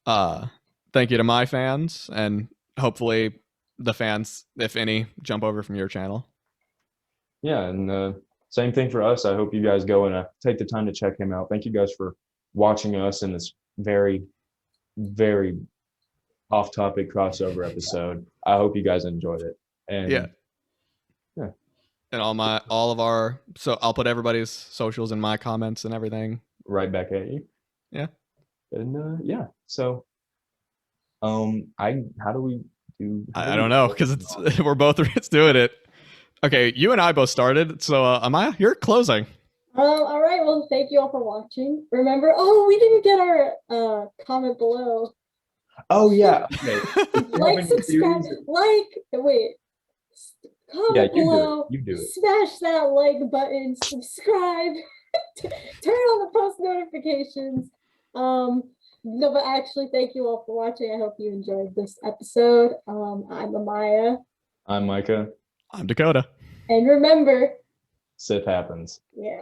Thank you to my fans, and hopefully the fans, if any, jump over from your channel. yeah, and same thing for us. I hope you guys go and take the time to check him out. Thank you guys for watching us in this very, very off-topic crossover episode. I hope you guys enjoyed it. And Yeah. Yeah. And all of our, so I'll put everybody's socials in my comments and everything. right back at you. Yeah. And yeah, so how do we do? I don't know, because we're both doing it. Okay, you and I both started, so Amaya, you're closing. All right. Well, thank you all for watching. Remember, we didn't get our comment below. Oh yeah. Okay. Like, subscribe, wait. Comment below. You do it. Smash that like button. Subscribe. Turn on the post notifications. No, but actually, thank you all for watching. I hope you enjoyed this episode. I'm Amaya. I'm Micah. I'm Dakota. And remember, Sith Happens. yeah.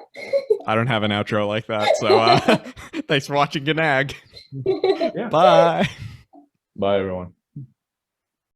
I don't have an outro like that, so thanks for watching Gnag. Yeah. Bye. Bye, everyone.